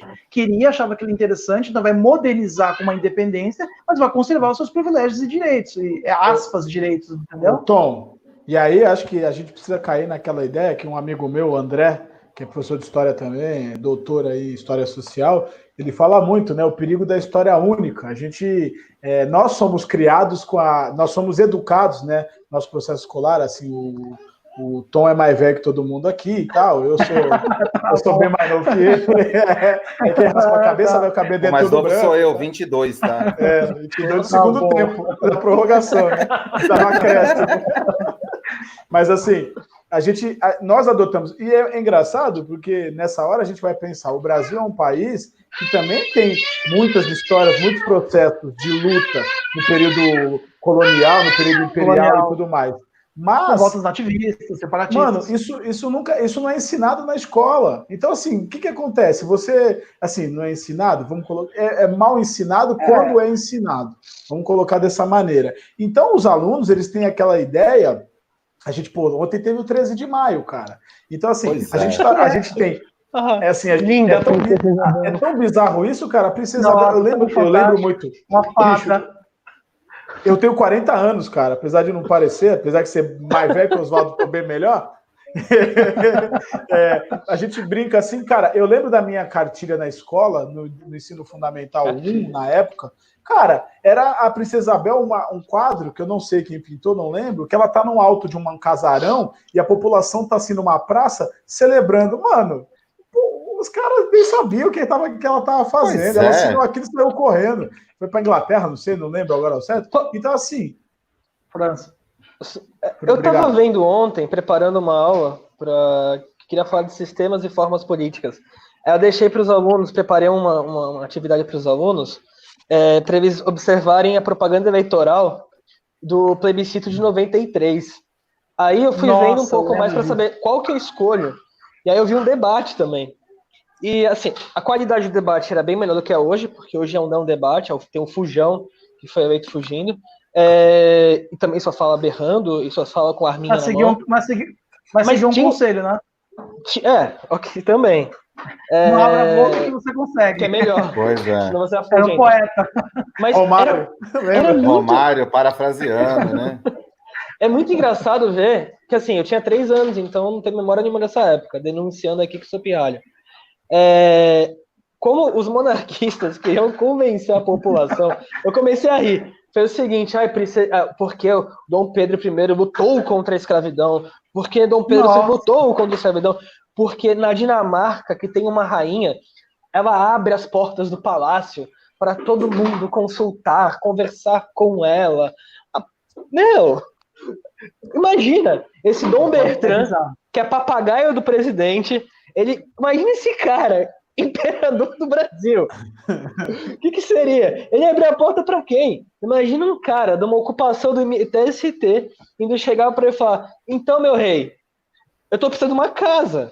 achava aquilo interessante, então vai modernizar com uma independência, mas vai conservar os seus privilégios e direitos, direitos, entendeu? Tom, e aí acho que a gente precisa cair naquela ideia que um amigo meu, o André, que é professor de história também, doutor aí em história social, ele fala muito, né? O perigo da história única. Nós somos criados nós somos educados, né? Nosso processo escolar, assim, o Tom é mais velho que todo mundo aqui e tal. Eu sou bem mais novo que ele. Quem raspa a cabeça vai o cabelo dentro do branco. O mais novo sou eu, 22, tá? 22 do segundo tempo, da prorrogação, né? Tá no acréscimo. Mas assim, nós adotamos. E é engraçado porque nessa hora a gente vai pensar, o Brasil é um país que também tem muitas histórias, muitos processos de luta no período colonial, no período imperial e tudo mais. Mas voltas nativistas, separatistas. Mano, isso não é ensinado na escola. Então, assim, o que acontece? Você, assim, não é ensinado? Vamos colocar, é mal ensinado quando é ensinado. Vamos colocar dessa maneira. Então, os alunos, eles têm aquela ideia. Ontem teve o 13 de maio, cara. Então, assim, a gente tem. Linda, é tão bizarro isso, cara. A Princesa Isabel, eu lembro muito. Uma fada. Eu tenho 40 anos, cara, apesar de não parecer, apesar de ser mais velho que o Oswaldo, tô bem melhor. A gente brinca assim, cara, eu lembro da minha cartilha na escola, no ensino fundamental 1, na época, cara, era a Princesa Isabel um quadro, que eu não sei quem pintou, não lembro, que ela tá no alto de um casarão e a população tá assim numa praça celebrando. Mano, os caras nem sabiam o que ela tava fazendo. Ela assinou aquilo e saiu correndo. Foi pra Inglaterra, não sei, não lembro agora o certo. Então, assim... França. Eu estava vendo ontem, preparando uma aula, queria falar de sistemas e formas políticas. Eu deixei para os alunos, preparei uma atividade para os alunos, para eles observarem a propaganda eleitoral do plebiscito de 93. Aí eu fui vendo um pouco mais para saber qual que eu escolho. E aí eu vi um debate também. E, assim, a qualidade do debate era bem melhor do que é hoje, porque hoje é um não debate, tem um fujão que foi eleito fugindo. E também só fala berrando, e só fala com a arminha na mão. Mas seguir um conselho, né? Ok, também. Não abra a boca que você consegue. Que é melhor. Pois é. Senão você Era um poeta. Mas Romário, era muito... Romário, parafraseando, né? É muito engraçado ver que, assim, eu tinha 3 anos, então não tenho memória nenhuma dessa época, denunciando aqui que sou pirralho. Como os monarquistas queriam convencer a população, eu comecei a rir. Foi o seguinte, porque o Dom Pedro I lutou contra a escravidão, porque Dom Pedro II lutou contra a escravidão, porque na Dinamarca, que tem uma rainha, ela abre as portas do palácio para todo mundo consultar, conversar com ela. Meu, imagina, esse Dom Bertrand, que é papagaio do presidente, imagina esse cara, imperador do Brasil. O que seria? Ele abriu a porta para quem? Imagina um cara de uma ocupação do TST indo chegar para ele e falar: então, meu rei, eu tô precisando de uma casa.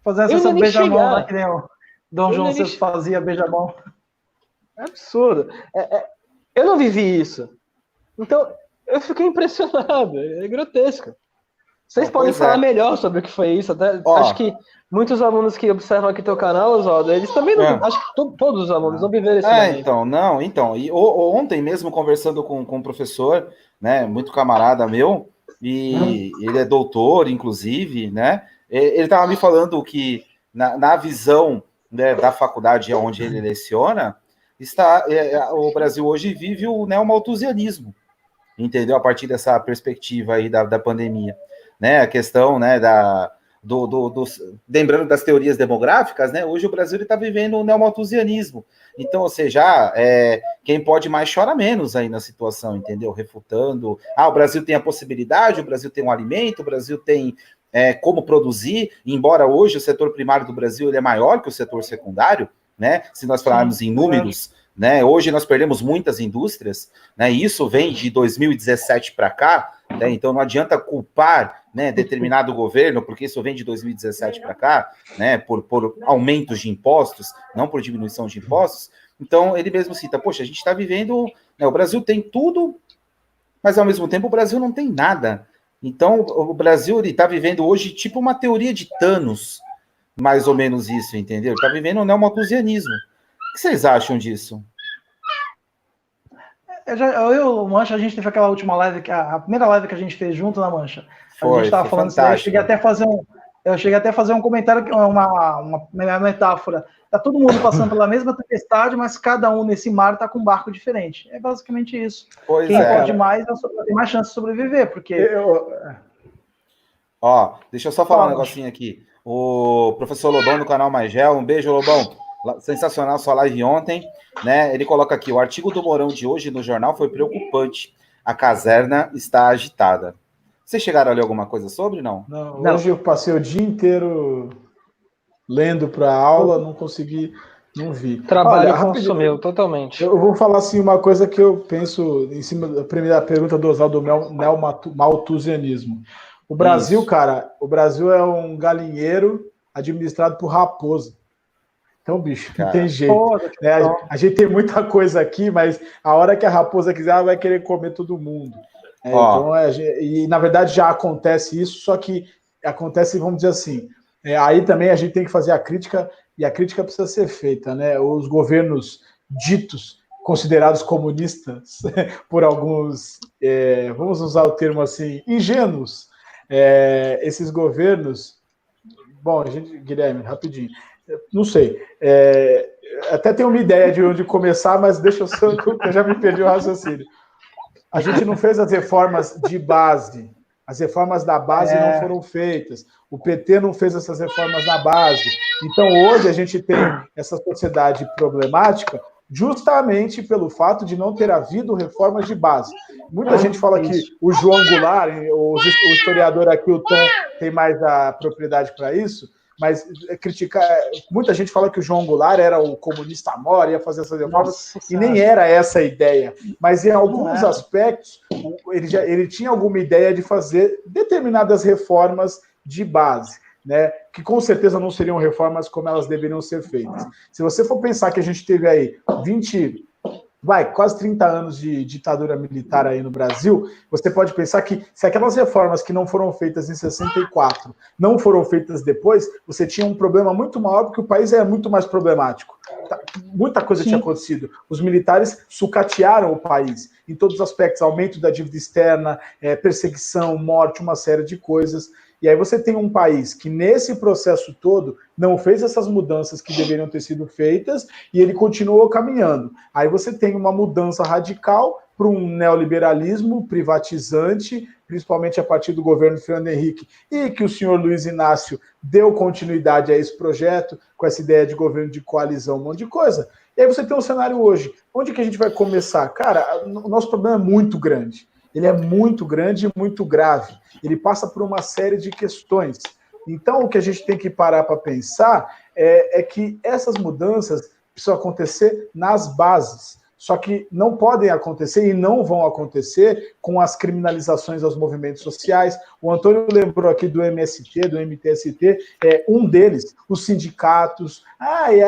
Fazer essa beijamão, né, que nem o Dom João VI fazia beijamão. É absurdo. Eu não vivi isso. Então, eu fiquei impressionado. É grotesco. Vocês podem falar melhor sobre o que foi isso. Acho que muitos alunos que observam aqui teu canal, Oswaldo, eles também não. Acho que todos os alunos não viveram esse momento. Então. E ontem mesmo, conversando com um professor, né, muito camarada meu, e ele é doutor, inclusive, né? Ele estava me falando que, na visão, né, da faculdade onde ele leciona, o Brasil hoje vive o neomalthusianismo, entendeu? A partir dessa perspectiva aí da pandemia. Né, a questão, né, lembrando das teorias demográficas, né, hoje o Brasil está vivendo o neomalthusianismo. Então, ou seja, quem pode mais chora menos aí na situação, entendeu? Refutando, o Brasil tem a possibilidade, o Brasil tem um alimento, o Brasil tem como produzir, embora hoje o setor primário do Brasil ele é maior que o setor secundário, né, se nós falarmos em números, né, hoje nós perdemos muitas indústrias, né, e isso vem de 2017 para cá, né, então não adianta culpar, né, determinado governo, porque isso vem de 2017 para cá, né, por aumentos de impostos, não por diminuição de impostos. Então ele mesmo cita, poxa, a gente está vivendo, né, o Brasil tem tudo, mas ao mesmo tempo o Brasil não tem nada. Então o Brasil está vivendo hoje tipo uma teoria de Thanos, mais ou menos isso, entendeu? Está vivendo um neomalthusianismo. O que vocês acham disso? Eu e o Mancha, a gente teve aquela última live, a primeira live que a gente fez junto na Mancha. A gente estava falando isso aí, eu cheguei até a fazer um comentário, uma metáfora. Tá todo mundo passando pela mesma tempestade, mas cada um nesse mar tá com um barco diferente. É basicamente isso. Quem pode mais tem mais chance de sobreviver, porque... Deixa eu só falar um negocinho aqui. O professor Lobão do canal Magel, um beijo, Lobão. Sensacional sua live ontem, né? Ele coloca aqui: o artigo do Mourão de hoje no jornal foi preocupante. A caserna está agitada. Vocês chegaram a ler alguma coisa sobre, não? Não, hoje eu passei o dia inteiro lendo para a aula, não consegui, não vi. Trabalho consumiu totalmente. Eu vou falar assim uma coisa que eu penso em cima da primeira pergunta do Oswaldo, do neomalthusianismo. O Brasil, cara, o Brasil é um galinheiro administrado por raposa. Então, bicho, não tem jeito. Né? A gente tem muita coisa aqui, mas a hora que a raposa quiser, ela vai querer comer todo mundo. Então, e na verdade já acontece isso, só que acontece, vamos dizer assim, aí também a gente tem que fazer a crítica, e a crítica precisa ser feita, né? Os governos ditos, considerados comunistas, por alguns, vamos usar o termo assim, ingênuos, esses governos... Bom, Guilherme, rapidinho. Não sei. Até tenho uma ideia de onde começar, mas deixa eu já me perdi o raciocínio. A gente não fez as reformas de base. As reformas da base não foram feitas. O PT não fez essas reformas na base. Então, hoje, a gente tem essa sociedade problemática justamente pelo fato de não ter havido reformas de base. Muita gente fala que o João Goulart, o historiador aqui, o Tom, tem mais a propriedade para isso, mas muita gente fala que o João Goulart era o comunista mor, ia fazer essas reformas, e nem era essa a ideia. Mas em alguns aspectos, ele tinha alguma ideia de fazer determinadas reformas de base, né? Que com certeza não seriam reformas como elas deveriam ser feitas. Se você for pensar que a gente teve aí quase 30 anos de ditadura militar aí no Brasil, você pode pensar que se aquelas reformas que não foram feitas em 64 não foram feitas depois, você tinha um problema muito maior, porque o país é muito mais problemático. Muita coisa tinha acontecido. Os militares sucatearam o país em todos os aspectos, aumento da dívida externa, perseguição, morte, uma série de coisas. E aí você tem um país que, nesse processo todo, não fez essas mudanças que deveriam ter sido feitas e ele continuou caminhando. Aí você tem uma mudança radical para um neoliberalismo privatizante, principalmente a partir do governo Fernando Henrique, e que o senhor Luiz Inácio deu continuidade a esse projeto, com essa ideia de governo de coalizão, um monte de coisa. E aí você tem um cenário hoje. Onde que a gente vai começar? Cara, o nosso problema é muito grande. Ele é muito grande e muito grave. Ele passa por uma série de questões. Então, o que a gente tem que parar para pensar é que essas mudanças precisam acontecer nas bases. Só que não podem acontecer e não vão acontecer com as criminalizações aos movimentos sociais. O Antônio lembrou aqui do MST, do MTST, um deles, os sindicatos. Aí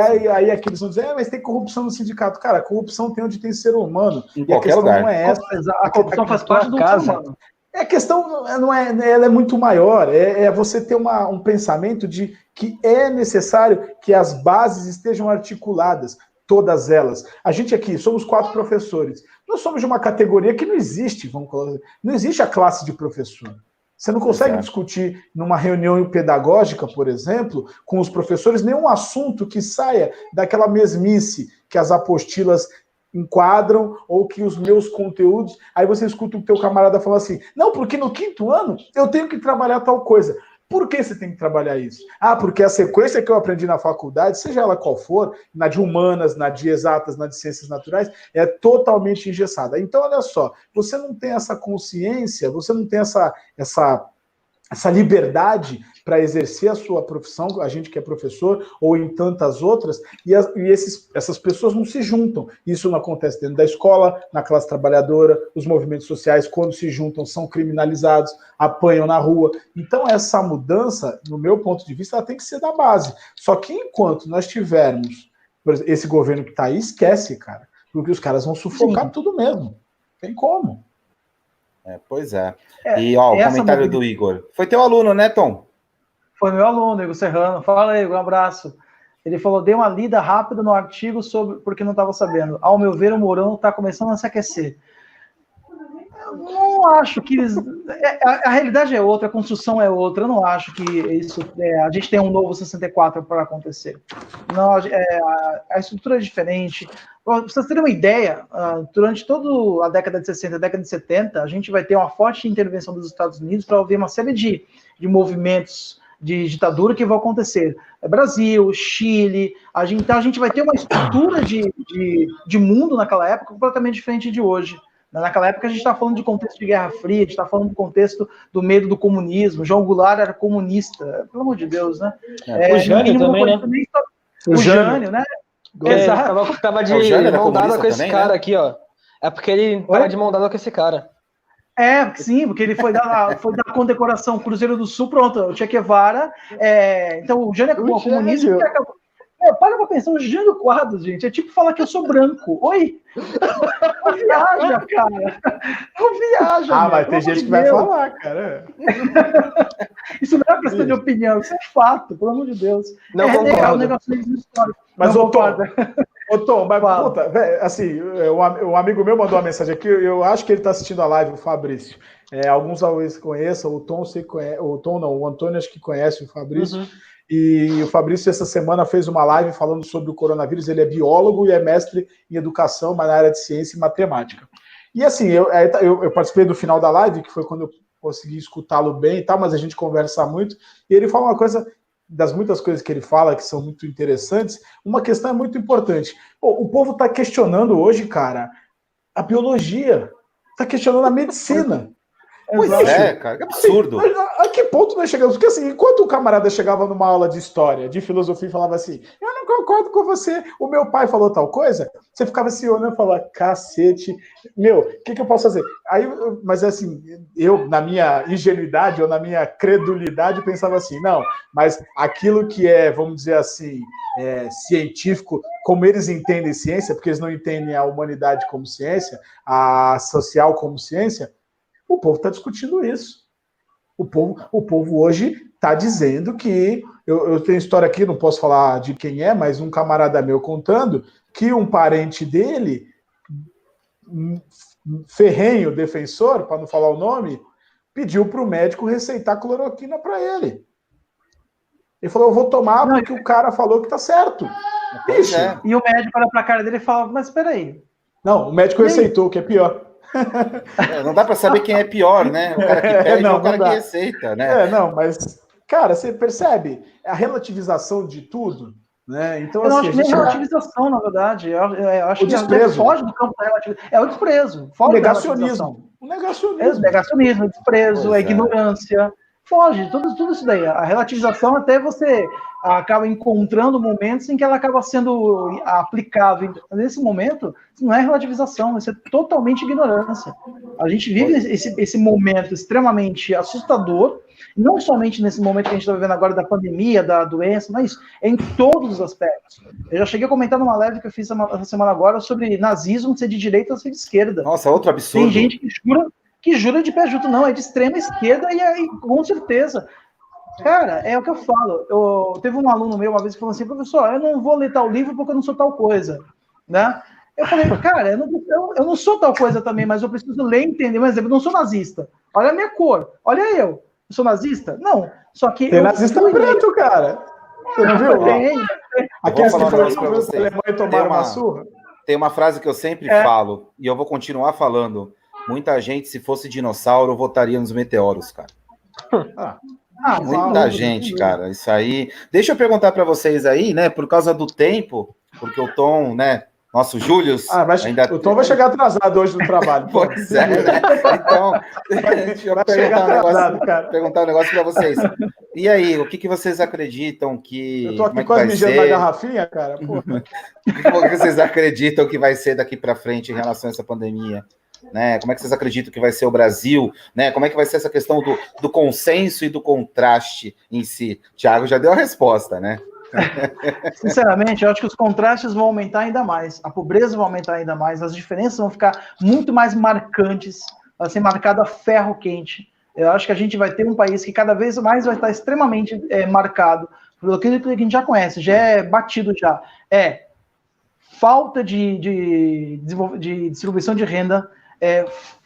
aqui eles vão dizer, mas tem corrupção no sindicato. Cara, a corrupção tem onde tem ser humano. Em qualquer lugar. Não é essa. A corrupção faz parte do ser humano. A questão ela é muito maior. Você ter um pensamento de que é necessário que as bases estejam articuladas. Todas elas. A gente aqui somos 4 professores. Nós somos de uma categoria que não existe, vamos colocar. Não existe a classe de professor. Você não consegue discutir numa reunião pedagógica, por exemplo, com os professores, nenhum assunto que saia daquela mesmice que as apostilas enquadram ou que os meus conteúdos... Aí você escuta o teu camarada falar assim, não, porque no 5º ano eu tenho que trabalhar tal coisa. Por que você tem que trabalhar isso? Porque a sequência que eu aprendi na faculdade, seja ela qual for, na de humanas, na de exatas, na de ciências naturais, é totalmente engessada. Então, olha só, você não tem essa consciência, você não tem essa liberdade para exercer a sua profissão, a gente que é professor, ou em tantas outras, e essas pessoas não se juntam. Isso não acontece dentro da escola, na classe trabalhadora, os movimentos sociais, quando se juntam, são criminalizados, apanham na rua. Então, essa mudança, no meu ponto de vista, ela tem que ser da base. Só que enquanto nós tivermos esse governo que está aí, esquece, cara, porque os caras vão sufocar tudo mesmo. Tem como. Pois é. E o comentário do Igor. Foi teu aluno, né, Tom? Foi meu aluno, Igor Serrano. Fala aí, Igor, um abraço. Ele falou, dei uma lida rápida no artigo porque não estava sabendo. Ao meu ver, o Mourão está começando a se aquecer. Eu não acho que eles... A realidade é outra, a construção é outra. Eu não acho que isso... a gente tem um novo 64 para acontecer. Não, a estrutura é diferente. Para vocês terem uma ideia, durante toda a década de 60, a década de 70, a gente vai ter uma forte intervenção dos Estados Unidos para haver uma série de movimentos de ditadura que vão acontecer. Brasil, Chile, então a gente vai ter uma estrutura de mundo naquela época completamente diferente de hoje. Naquela época a gente está falando de contexto de Guerra Fria, a gente está falando do contexto do medo do comunismo. João Goulart era comunista, pelo amor de Deus, né? O Jânio também, né? O Jânio, né? Tava de mão dada com esse também, cara, né? Aqui, ó. É porque ele tava de mão dada com esse cara. Sim, porque ele foi dar condecoração Cruzeiro do Sul, pronto, o Che Guevara. Então o Jânio é comunista. Para pra pensar, o Jânio Quadros, gente, é tipo falar que eu sou branco. Oi? Não viaja, cara. Não viaja. Mas tem gente que vai falar, cara. Isso não é uma questão de opinião, isso é fato, pelo amor de Deus. Não concordo. É um negócio histórico. Mas, Ô, Tom, mas puta, véio, assim, um amigo meu mandou uma mensagem aqui, eu acho que ele tá assistindo a live, o Fabrício. Alguns talvez conheçam, o Tom sei que conhece, o Tom não, o Antônio acho que conhece o Fabrício. Uhum. E o Fabrício, essa semana, fez uma live falando sobre o coronavírus. Ele é biólogo e é mestre em educação, mas na área de ciência e matemática. E assim, eu participei do final da live, que foi quando eu consegui escutá-lo bem e tal, mas a gente conversa muito. E ele fala uma coisa, das muitas coisas que ele fala, que são muito interessantes, uma questão é muito importante. O povo está questionando hoje, cara, a biologia, está questionando a medicina. Pois é, cara, que absurdo. Assim, a que ponto nós chegamos? Porque assim, enquanto o camarada chegava numa aula de história, de filosofia e falava assim, eu não concordo com você, o meu pai falou tal coisa, você ficava assim olhando e falava, cacete, meu, o que eu posso fazer? Aí, mas assim, eu, na minha ingenuidade ou na minha credulidade, pensava assim, não, mas aquilo que é, vamos dizer assim, científico, como eles entendem ciência, porque eles não entendem a humanidade como ciência, a social como ciência, o povo está discutindo isso. O povo hoje está dizendo que... Eu tenho história aqui, não posso falar de quem é, mas um camarada meu contando que um parente dele, ferrenho defensor, para não falar o nome, pediu para o médico receitar cloroquina para ele. Ele falou, eu vou tomar porque o cara falou que tá certo. Bicho. E o médico olha para a cara dele e fala, mas espera aí. Não, o médico receitou, que é pior. Não dá para saber quem é pior, né? O cara que pede ou o cara que receita, né? Não, mas, cara, você percebe a relativização de tudo, né? Então, eu não acho que nem relativização, na verdade. Eu acho que foge do campo da relativização. É o desprezo. O negacionismo. O negacionismo. É o negacionismo, o desprezo, a ignorância. Foge, tudo isso daí. A relativização até você acaba encontrando momentos em que ela acaba sendo aplicável. Nesse momento, não é relativização, isso é totalmente ignorância. A gente vive esse momento extremamente assustador, não somente nesse momento que a gente está vivendo agora da pandemia, da doença, mas é em todos os aspectos. Eu já cheguei a comentar numa live que eu fiz essa semana agora sobre nazismo ser de direita ou ser de esquerda. Nossa, outro absurdo. Tem gente que jura de pé junto, não, é de extrema esquerda e com certeza. Cara, é o que eu falo. Teve um aluno meu uma vez que falou assim, professor, eu não vou ler tal livro porque eu não sou tal coisa, né? Eu falei, cara, eu não sou tal coisa também, mas eu preciso ler e entender. Por exemplo, eu não sou nazista. Olha a minha cor. Olha eu. Eu sou nazista? Não. Só que tem nazista preto, cara. Você não viu? Aqui as que foram para vocês. Alemão e tomaram uma surra. Tem uma frase que eu sempre falo, e eu vou continuar falando. Muita gente, se fosse dinossauro, votaria nos meteoros, cara. Muita gente, cara. Isso aí. Deixa eu perguntar para vocês aí, né? Por causa do tempo, porque o Tom, né? Nosso Júlio. O Tom vai chegar atrasado hoje no trabalho. Pois é, né? Então, deixa eu perguntar um negócio para vocês. E aí, o que vocês acreditam que. Eu tô aqui quase mijando na garrafinha, cara. O que vocês acreditam que vai ser daqui para frente em relação a essa pandemia? Né? Como é que vocês acreditam que vai ser o Brasil? Né? Como é que vai ser essa questão do consenso e do contraste em si? Thiago já deu a resposta, né? Sinceramente, eu acho que os contrastes vão aumentar ainda mais, a pobreza vai aumentar ainda mais, as diferenças vão ficar muito mais marcantes, vai ser marcado a ferro quente. Eu acho que a gente vai ter um país que cada vez mais vai estar extremamente marcado pelo que a gente já conhece, já é batido já. Falta de distribuição de renda,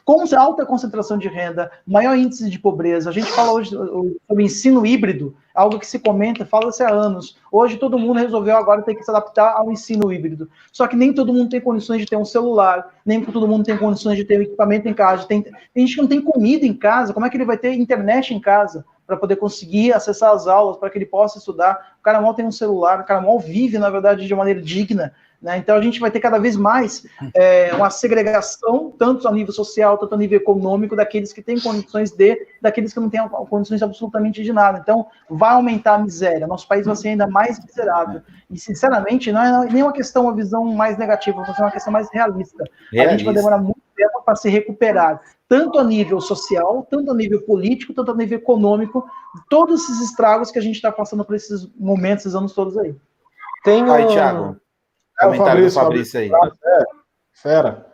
com alta concentração de renda, maior índice de pobreza. A gente fala hoje sobre ensino híbrido, algo que se comenta, fala-se há anos. Hoje todo mundo resolveu agora ter que se adaptar ao ensino híbrido. Só que nem todo mundo tem condições de ter um celular, nem todo mundo tem condições de ter um equipamento em casa. Tem gente que não tem comida em casa, como é que ele vai ter internet em casa para poder conseguir acessar as aulas, para que ele possa estudar? O cara mal tem um celular, o cara mal vive, na verdade, de maneira digna. Né? Então a gente vai ter cada vez mais uma segregação, tanto a nível social, tanto a nível econômico, daqueles que têm condições daqueles que não têm condições absolutamente de nada. Então vai aumentar a miséria, nosso país vai ser ainda mais miserável. E sinceramente, não é nem uma questão, uma visão mais negativa, vai ser uma questão mais realista. A gente vai demorar muito tempo para se recuperar, tanto a nível social, tanto a nível político, tanto a nível econômico, todos esses estragos que a gente está passando por esses momentos, esses anos todos aí. Aí, Thiago. Comentário do Fabrício aí. Fera.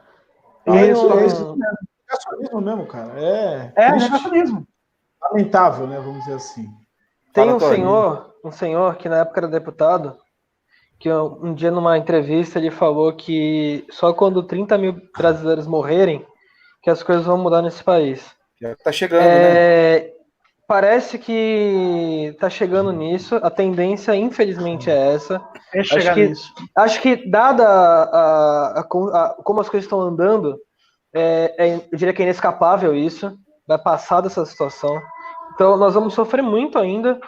É isso negacionismo mesmo, cara. É negacionismo. Lamentável, né? Vamos dizer assim. Tem um senhor que na época era deputado, que um dia numa entrevista ele falou que só quando 30 mil brasileiros morrerem que as coisas vão mudar nesse país. Já tá chegando, né? Parece que tá chegando nisso, a tendência infelizmente é essa. Acho que dada como as coisas estão andando, eu diria que é inescapável isso, vai passar dessa situação. Então nós vamos sofrer muito ainda.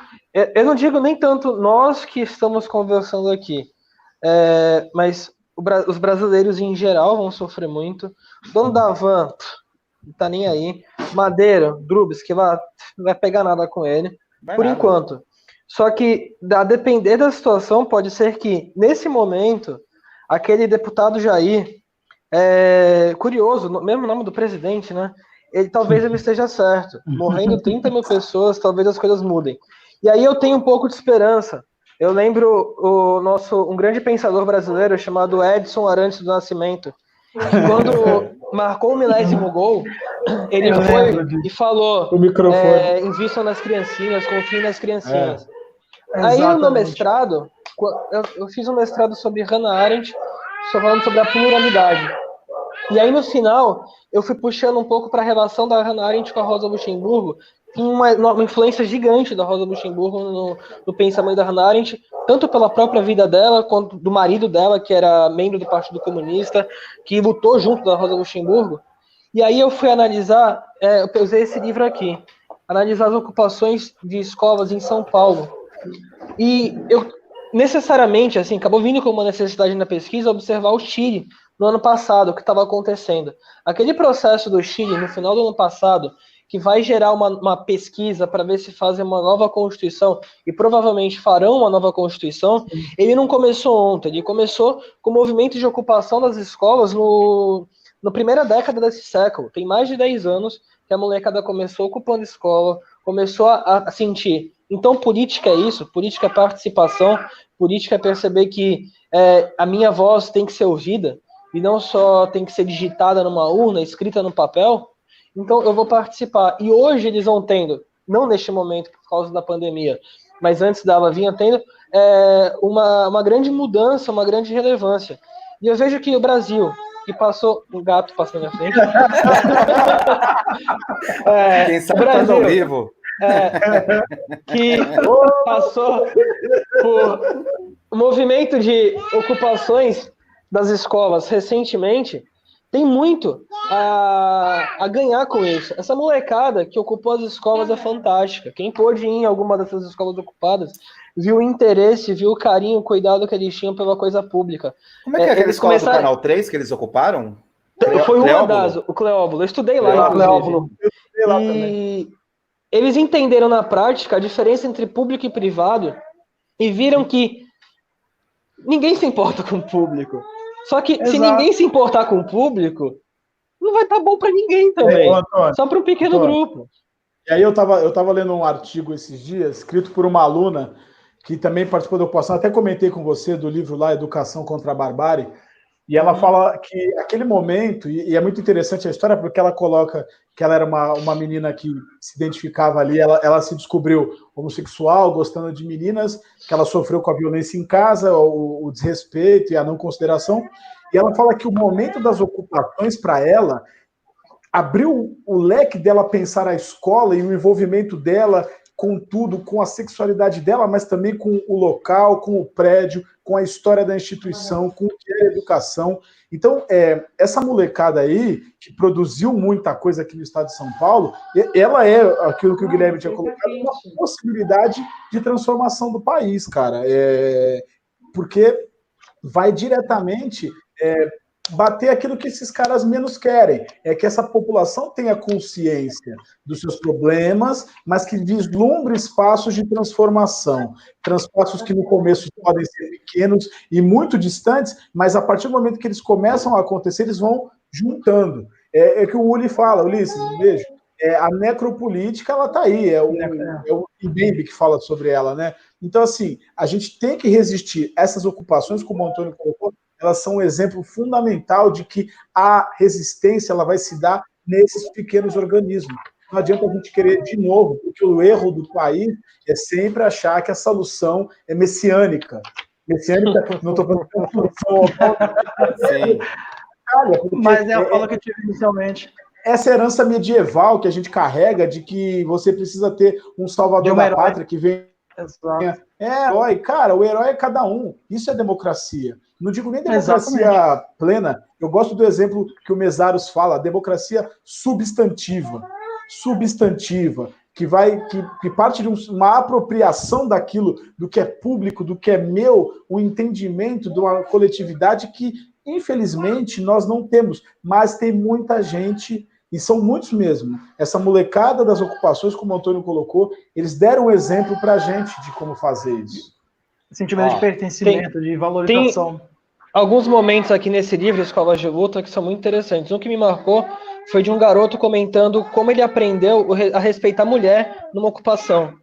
Eu não digo nem tanto nós que estamos conversando aqui, mas os brasileiros em geral vão sofrer muito. O dono da van não tá nem aí. Madeira, Drubs, que não vai pegar nada com ele, por enquanto. Só que, a depender da situação, pode ser que, nesse momento, aquele deputado Jair, curioso, mesmo nome do presidente, né? Talvez ele esteja certo. Morrendo 30 mil pessoas, talvez as coisas mudem. E aí eu tenho um pouco de esperança. Eu lembro um grande pensador brasileiro chamado Edson Arantes do Nascimento, que quando marcou o milésimo gol, ele foi e falou: invistam nas criancinhas, confiem nas criancinhas. Aí no meu mestrado, eu fiz um mestrado sobre Hannah Arendt, falando sobre a pluralidade. E aí no final, eu fui puxando um pouco para a relação da Hannah Arendt com a Rosa Luxemburgo, uma influência gigante da Rosa Luxemburgo no pensamento da Hannah Arendt, tanto pela própria vida dela, quanto do marido dela, que era membro do Partido Comunista, que lutou junto da Rosa Luxemburgo. E aí eu fui analisar, eu usei esse livro aqui, analisar as ocupações de escolas em São Paulo. E eu, necessariamente, assim, acabou vindo como uma necessidade na pesquisa observar o Chile no ano passado, o que estava acontecendo. Aquele processo do Chile, no final do ano passado, que vai gerar uma pesquisa para ver se fazem uma nova Constituição, e provavelmente farão uma nova Constituição, ele não começou ontem, ele começou com o movimento de ocupação das escolas na primeira década desse século. Tem mais de 10 anos que a molecada começou ocupando escola, começou a sentir. Então, política é isso, política é participação, política é perceber que a minha voz tem que ser ouvida, e não só tem que ser digitada numa urna, escrita no papel. Então, eu vou participar. E hoje eles vão tendo, não neste momento por causa da pandemia, mas antes dela vinha tendo uma grande mudança, uma grande relevância. E eu vejo que o Brasil, que passou um gato passando na frente. Quem sabe faz ao vivo. Que passou por um movimento de ocupações das escolas recentemente, tem muito a ganhar com isso. Essa molecada que ocupou as escolas é fantástica. Quem pôde ir em alguma dessas escolas ocupadas viu o interesse, viu o carinho, o cuidado que eles tinham pela coisa pública. Como é que é aquela escola do Canal 3 que eles ocuparam? Foi uma das, o Cleóbulo. Eu estudei lá, inclusive. E eles entenderam na prática a diferença entre público e privado e viram que ninguém se importa com o público. Só que se ninguém se importar com o público, não vai estar bom para ninguém também. Antônio, só para um pequeno grupo. E aí eu tava lendo um artigo esses dias, escrito por uma aluna que também participou da ocupação, até comentei com você do livro lá, Educação contra a Barbárie, e ela fala que aquele momento, e é muito interessante a história, porque ela coloca que ela era uma menina que se identificava ali, ela se descobriu homossexual, gostando de meninas, que ela sofreu com a violência em casa, o desrespeito e a não consideração, e ela fala que o momento das ocupações para ela abriu o leque dela pensar a escola e o envolvimento dela com tudo, com a sexualidade dela, mas também com o local, com o prédio, com a história da instituição, com o que é a educação. Então, essa molecada aí, que produziu muita coisa aqui no estado de São Paulo, ela é, aquilo que o Guilherme tinha colocado, uma possibilidade de transformação do país, cara. Porque vai diretamente bater aquilo que esses caras menos querem, é que essa população tenha consciência dos seus problemas, mas que vislumbre espaços de transformação, espaços que no começo podem ser pequenos e muito distantes, mas a partir do momento que eles começam a acontecer, eles vão juntando. É que o Uli fala, Ulisses, veja, a necropolítica, ela está aí, é o Baby que fala sobre ela, né? Então, assim, a gente tem que resistir a essas ocupações, como o Antônio colocou, elas são um exemplo fundamental de que a resistência ela vai se dar nesses pequenos organismos. Não adianta a gente querer de novo, porque o erro do país é sempre achar que a solução é messiânica. messiânica, não estou falando Sim. Mas é a fala que eu tive inicialmente. Essa herança medieval que a gente carrega de que você precisa ter um salvador da pátria que vem. Exato. É herói. Cara, o herói é cada um. Isso é democracia. Não digo nem democracia plena. Eu gosto do exemplo que o Mesaros fala, democracia substantiva. Substantiva. Que parte de uma apropriação daquilo, do que é público, do que é meu, o entendimento de uma coletividade que, infelizmente, nós não temos. Mas tem muita gente, e são muitos mesmo. Essa molecada das ocupações, como o Antônio colocou, eles deram um exemplo para a gente de como fazer isso. Sentimento de pertencimento, de valorização. Tem alguns momentos aqui nesse livro, Escolas de Luta, que são muito interessantes. Um que me marcou foi de um garoto comentando como ele aprendeu a respeitar a mulher numa ocupação.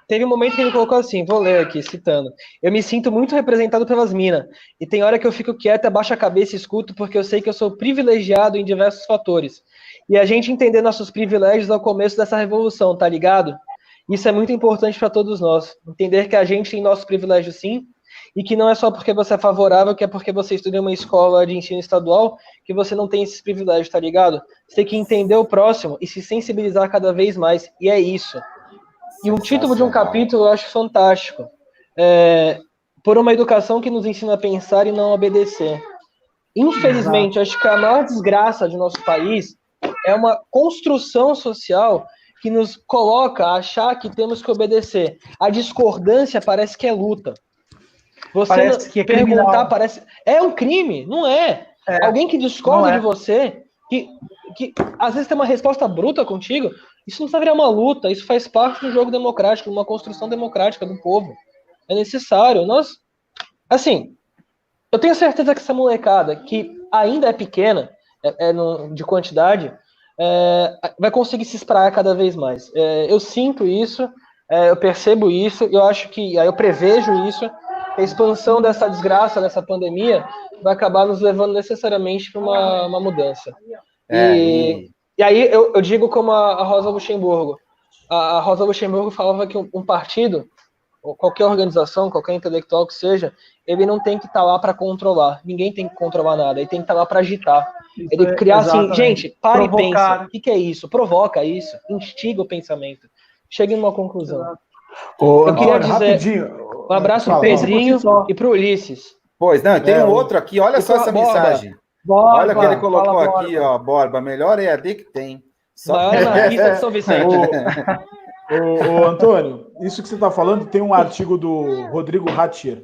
Teve um momento que ele colocou assim, vou ler aqui, citando: eu me sinto muito representado pelas minas, e tem hora que eu fico quieto, abaixo a cabeça e escuto, porque eu sei que eu sou privilegiado em diversos fatores. E a gente entender nossos privilégios ao começo dessa revolução, tá ligado? Isso é muito importante para todos nós. Entender que a gente tem nossos privilégios sim, e que não é só porque você é favorável, que é porque você estuda em uma escola de ensino estadual, que você não tem esses privilégios, tá ligado? Você tem que entender o próximo e se sensibilizar cada vez mais, e é isso. E o título de um capítulo eu acho fantástico. Por uma educação que nos ensina a pensar e não a obedecer. Infelizmente, acho que a maior desgraça de nosso país é uma construção social que nos coloca a achar que temos que obedecer. A discordância parece que é luta. Você parece que é perguntar criminal. Parece... É um crime, não é? Alguém que discorda de você, que às vezes tem uma resposta bruta contigo, isso não precisa virar uma luta, isso faz parte do jogo democrático, de uma construção democrática do povo. É necessário. Assim, eu tenho certeza que essa molecada, que ainda é pequena, de quantidade, vai conseguir se espraiar cada vez mais. Eu sinto isso, eu percebo isso, eu acho que, eu prevejo isso, a expansão dessa desgraça, dessa pandemia, vai acabar nos levando necessariamente para uma mudança. E aí eu digo como a Rosa Luxemburgo. A Rosa Luxemburgo falava que um partido, ou qualquer organização, qualquer intelectual que seja, ele não tem que estar lá para controlar. Ninguém tem que controlar nada. Ele tem que estar lá para agitar. Ele criar assim, gente, para e pensa. O que é isso? Provoca isso. Instiga o pensamento. Chegue numa conclusão. Eu queria dizer rapidinho. Um abraço pro Pedrinho e pro Ulisses. Pois, não, tem um outro aqui. Olha só essa mensagem. Olha o que ele colocou aqui, ó, Borba. Melhor EAD que tem. Maior anarquista de São Vicente. Ô, Antônio, isso que você está falando, tem um artigo do Rodrigo Hattier,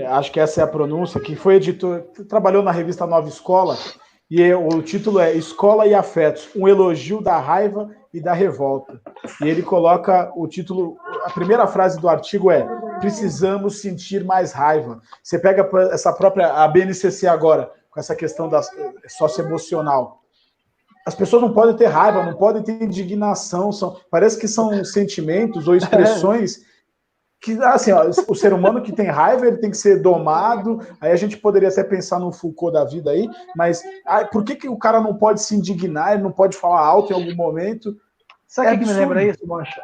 acho que essa é a pronúncia, que foi editor, trabalhou na revista Nova Escola, e o título é Escola e Afetos, um elogio da raiva e da revolta. E ele coloca o título, a primeira frase do artigo é: precisamos sentir mais raiva. Você pega essa própria, a BNCC agora, com essa questão da socioemocional. As pessoas não podem ter raiva, não podem ter indignação, parece que são sentimentos ou expressões que, assim, ó, o ser humano que tem raiva, ele tem que ser domado, aí a gente poderia até pensar no Foucault da vida aí, mas por que o cara não pode se indignar, ele não pode falar alto em algum momento? Sabe o que me lembra isso, Mancha?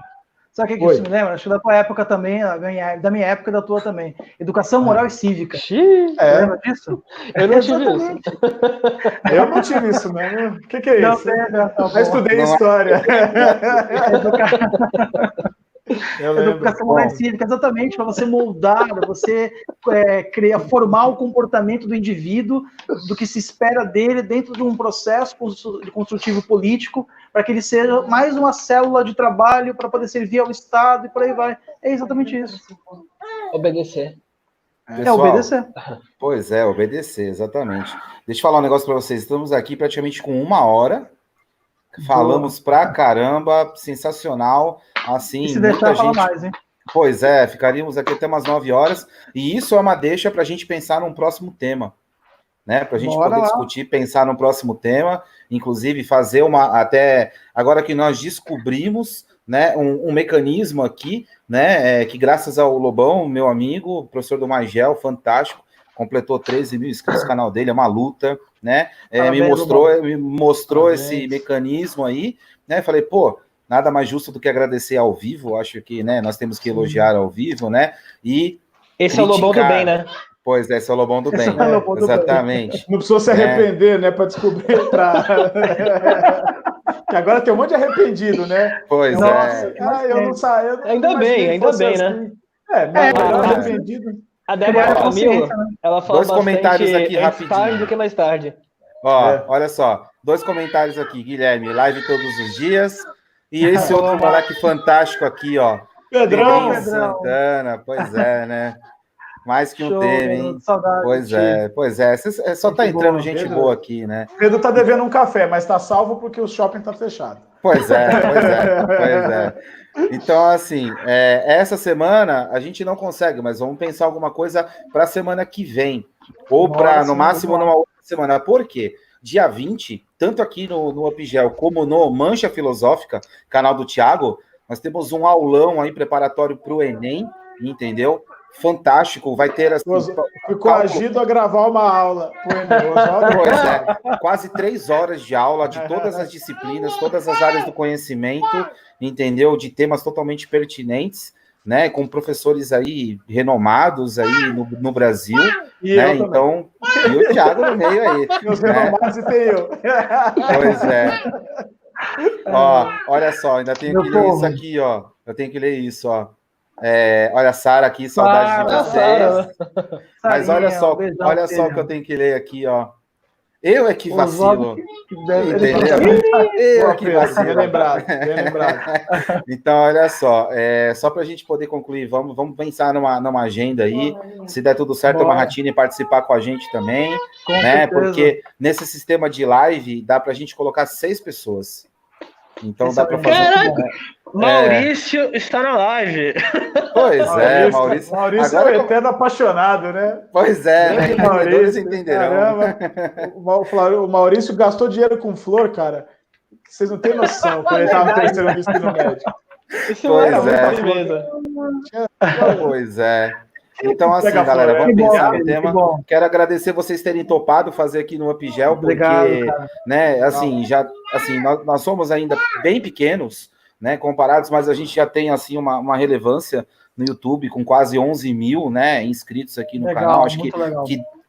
Sabe o que isso me lembra? Acho que da tua época também, da minha época e da tua também. Educação moral e cívica. Lembra disso? Eu não tive isso. Eu não tive isso, né? O que é isso? Eu estudei história. Educação moral e cívica, exatamente, para você moldar, você formar o comportamento do indivíduo, do que se espera dele dentro de um processo construtivo político, para que ele seja mais uma célula de trabalho para poder servir ao Estado e por aí vai. É exatamente isso. Obedecer. Pessoal, obedecer. Pois é, obedecer, exatamente. Deixa eu falar um negócio para vocês. Estamos aqui praticamente com 1 hora. Falamos pra caramba, sensacional. Assim, e se deixar falar mais, hein? Pois é, ficaríamos aqui até umas 9 horas. E isso é uma deixa para a gente pensar num próximo tema, né? Para a gente poder discutir, pensar num próximo tema, inclusive fazer até agora que nós descobrimos, né, um mecanismo aqui, né? Que graças ao Lobão, meu amigo, professor do Magel, fantástico, completou 13 mil inscritos no canal dele, é uma luta, né? Me mostrou esse mecanismo aí, né? Falei, pô, nada mais justo do que agradecer ao vivo. Acho que, né, nós temos que elogiar ao vivo, né? E esse é o Lobão do bem, né? Pois é, esse é o Lobão do bem. é o Lobão do Exatamente. Não precisou se arrepender, né, para descobrir. Que agora tem um monte de arrependido, né? Pois Nossa, eu não saio. Ainda bem, né? Melhor arrependido. A Débora Camilo, ela fala 2 comentários aqui antes tarde rapidinho. do que mais tarde. Ó, olha só, 2 comentários aqui, Guilherme, live todos os dias. E esse outro moleque fantástico aqui, ó. Pedrão Santana, pois é, né? Mais que um tema, hein? Saudade, pois é. Você só tá entrando gente boa aqui, né? Pedro tá devendo um café, mas tá salvo porque o shopping tá fechado. Pois é. Então, assim, essa semana a gente não consegue, mas vamos pensar alguma coisa para a semana que vem. Ou para, no máximo, numa outra semana. Por quê? Dia 20, tanto aqui no Upgel como no Mancha Filosófica, canal do Thiago, nós temos um aulão aí preparatório para o Enem, entendeu? Fantástico, vai ter assim. Fui coagido a gravar uma aula. Pois é, quase 3 horas de aula de todas as disciplinas, todas as áreas do conhecimento, entendeu? De temas totalmente pertinentes, né? Com professores aí renomados aí no Brasil, né? Então, e o Thiago no meio aí. Meus renomados e tem eu. Pois é. Ó, olha só, ainda tenho que ler isso aqui, ó. Eu tenho que ler isso, ó. Olha a Sara aqui, saudade de vocês. Mas olha só o que eu tenho que ler aqui, ó. Eu é que vacilo. Entendeu? Eu é que vacilo. Bem lembrado. Então, olha só, só para a gente poder concluir, vamos pensar numa agenda aí. Se der tudo certo, a Marratini participar com a gente também, né? Porque nesse sistema de live dá para a gente colocar 6 pessoas. Então dá para fazer. Caraca! Maurício está na live. Pois Maurício. Maurício agora é o eterno apaixonado, né? Pois é, né? Maurício, entenderão. Caramba, o Maurício gastou dinheiro com flor, cara. Vocês não têm noção quando ele estava no terceiro ano do ensino médio. Pois é. Então, assim, galera, vamos pensar no tema. Quero agradecer vocês terem topado fazer aqui no Upgel, porque, né, assim, nós somos ainda bem pequenos, né, comparados, mas a gente já tem, assim, uma relevância no YouTube, com quase 11 mil, né, inscritos aqui no canal. Acho que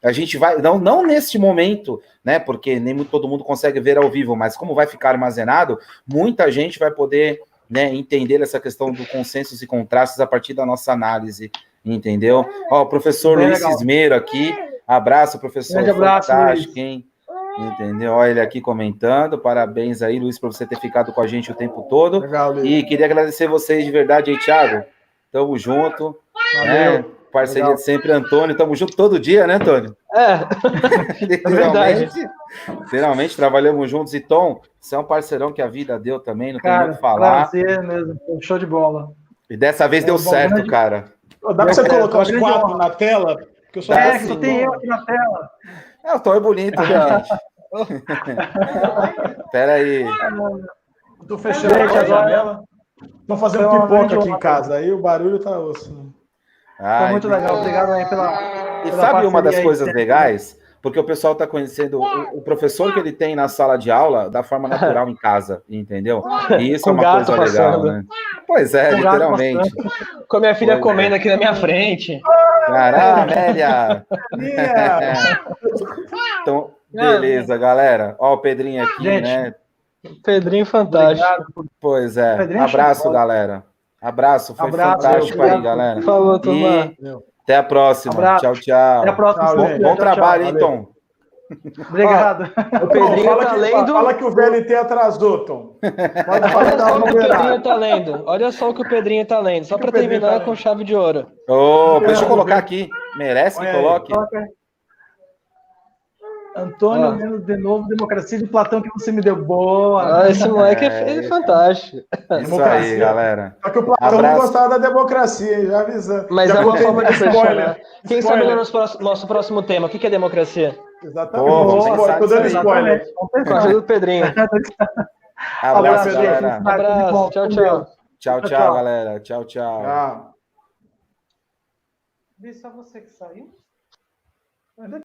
a gente vai, não neste momento, né, porque nem todo mundo consegue ver ao vivo, mas como vai ficar armazenado, muita gente vai poder, né, entender essa questão do consensos e contrastes a partir da nossa análise. Entendeu? Ó, o professor Luiz Cismeiro aqui. Abraço, professor. Grande abraço, fantástico, hein? Entendeu? Olha ele aqui comentando. Parabéns aí, Luiz, por você ter ficado com a gente o tempo todo. Legal, Luiz. E queria agradecer vocês de verdade aí, Thiago. Tamo junto. Né? Parceria legal. De sempre, Antônio. Tamo junto todo dia, né, Antônio? Literalmente trabalhamos juntos. E Tom, você é um parceirão que a vida deu também, não tem muito o que falar. Prazer mesmo. Show de bola. E dessa vez deu certo, cara. Dá pra você colocar os 4 na tela? Que eu só só tem eu aqui na tela. O Tom é bonito, né, gente? Pera aí. Tô fechando a janela. Tô fazendo pipoca aqui em casa. Aí o barulho tá osso. Foi muito legal. Obrigado aí pela sabe uma das coisas legais? Porque o pessoal está conhecendo o professor que ele tem na sala de aula da forma natural em casa, entendeu? E isso é uma coisa legal, né? Pois é, literalmente. Com a minha filha comendo aqui na minha frente. Caramba, Amélia! Então, beleza, galera. Ó, o Pedrinho aqui, gente, né? Pedrinho fantástico. Obrigado. Pois é. Pedrinho abraço, galera. Abraço, foi fantástico aí, galera. Falou, turma. Até a próxima. Abraço. Tchau, tchau. Até a próxima. Bom trabalho, hein, Tom? Obrigado. O Pedrinho tá lendo. Fala que o VLT atrasou, Tom. Pode falar. Olha só o que o Pedrinho tá lendo. Olha só o que o Pedrinho tá lendo. Só para terminar com chave de ouro. Deixa eu colocar aqui. Merece que coloque. Antônio Lemos, de novo, Democracia de Platão que você me deu. Boa. Esse moleque é fantástico. Isso aí, galera. Só que o Platão não gostava da democracia, hein? Já avisando. Mas é uma forma de fechar. Quem sabe no nosso próximo tema, o que é democracia? Exatamente. Tô dando spoiler. Com a ajuda do Pedrinho. Abraço, galera. Abraço. Tchau, tchau. Tchau, galera. Tchau. Só você que saiu?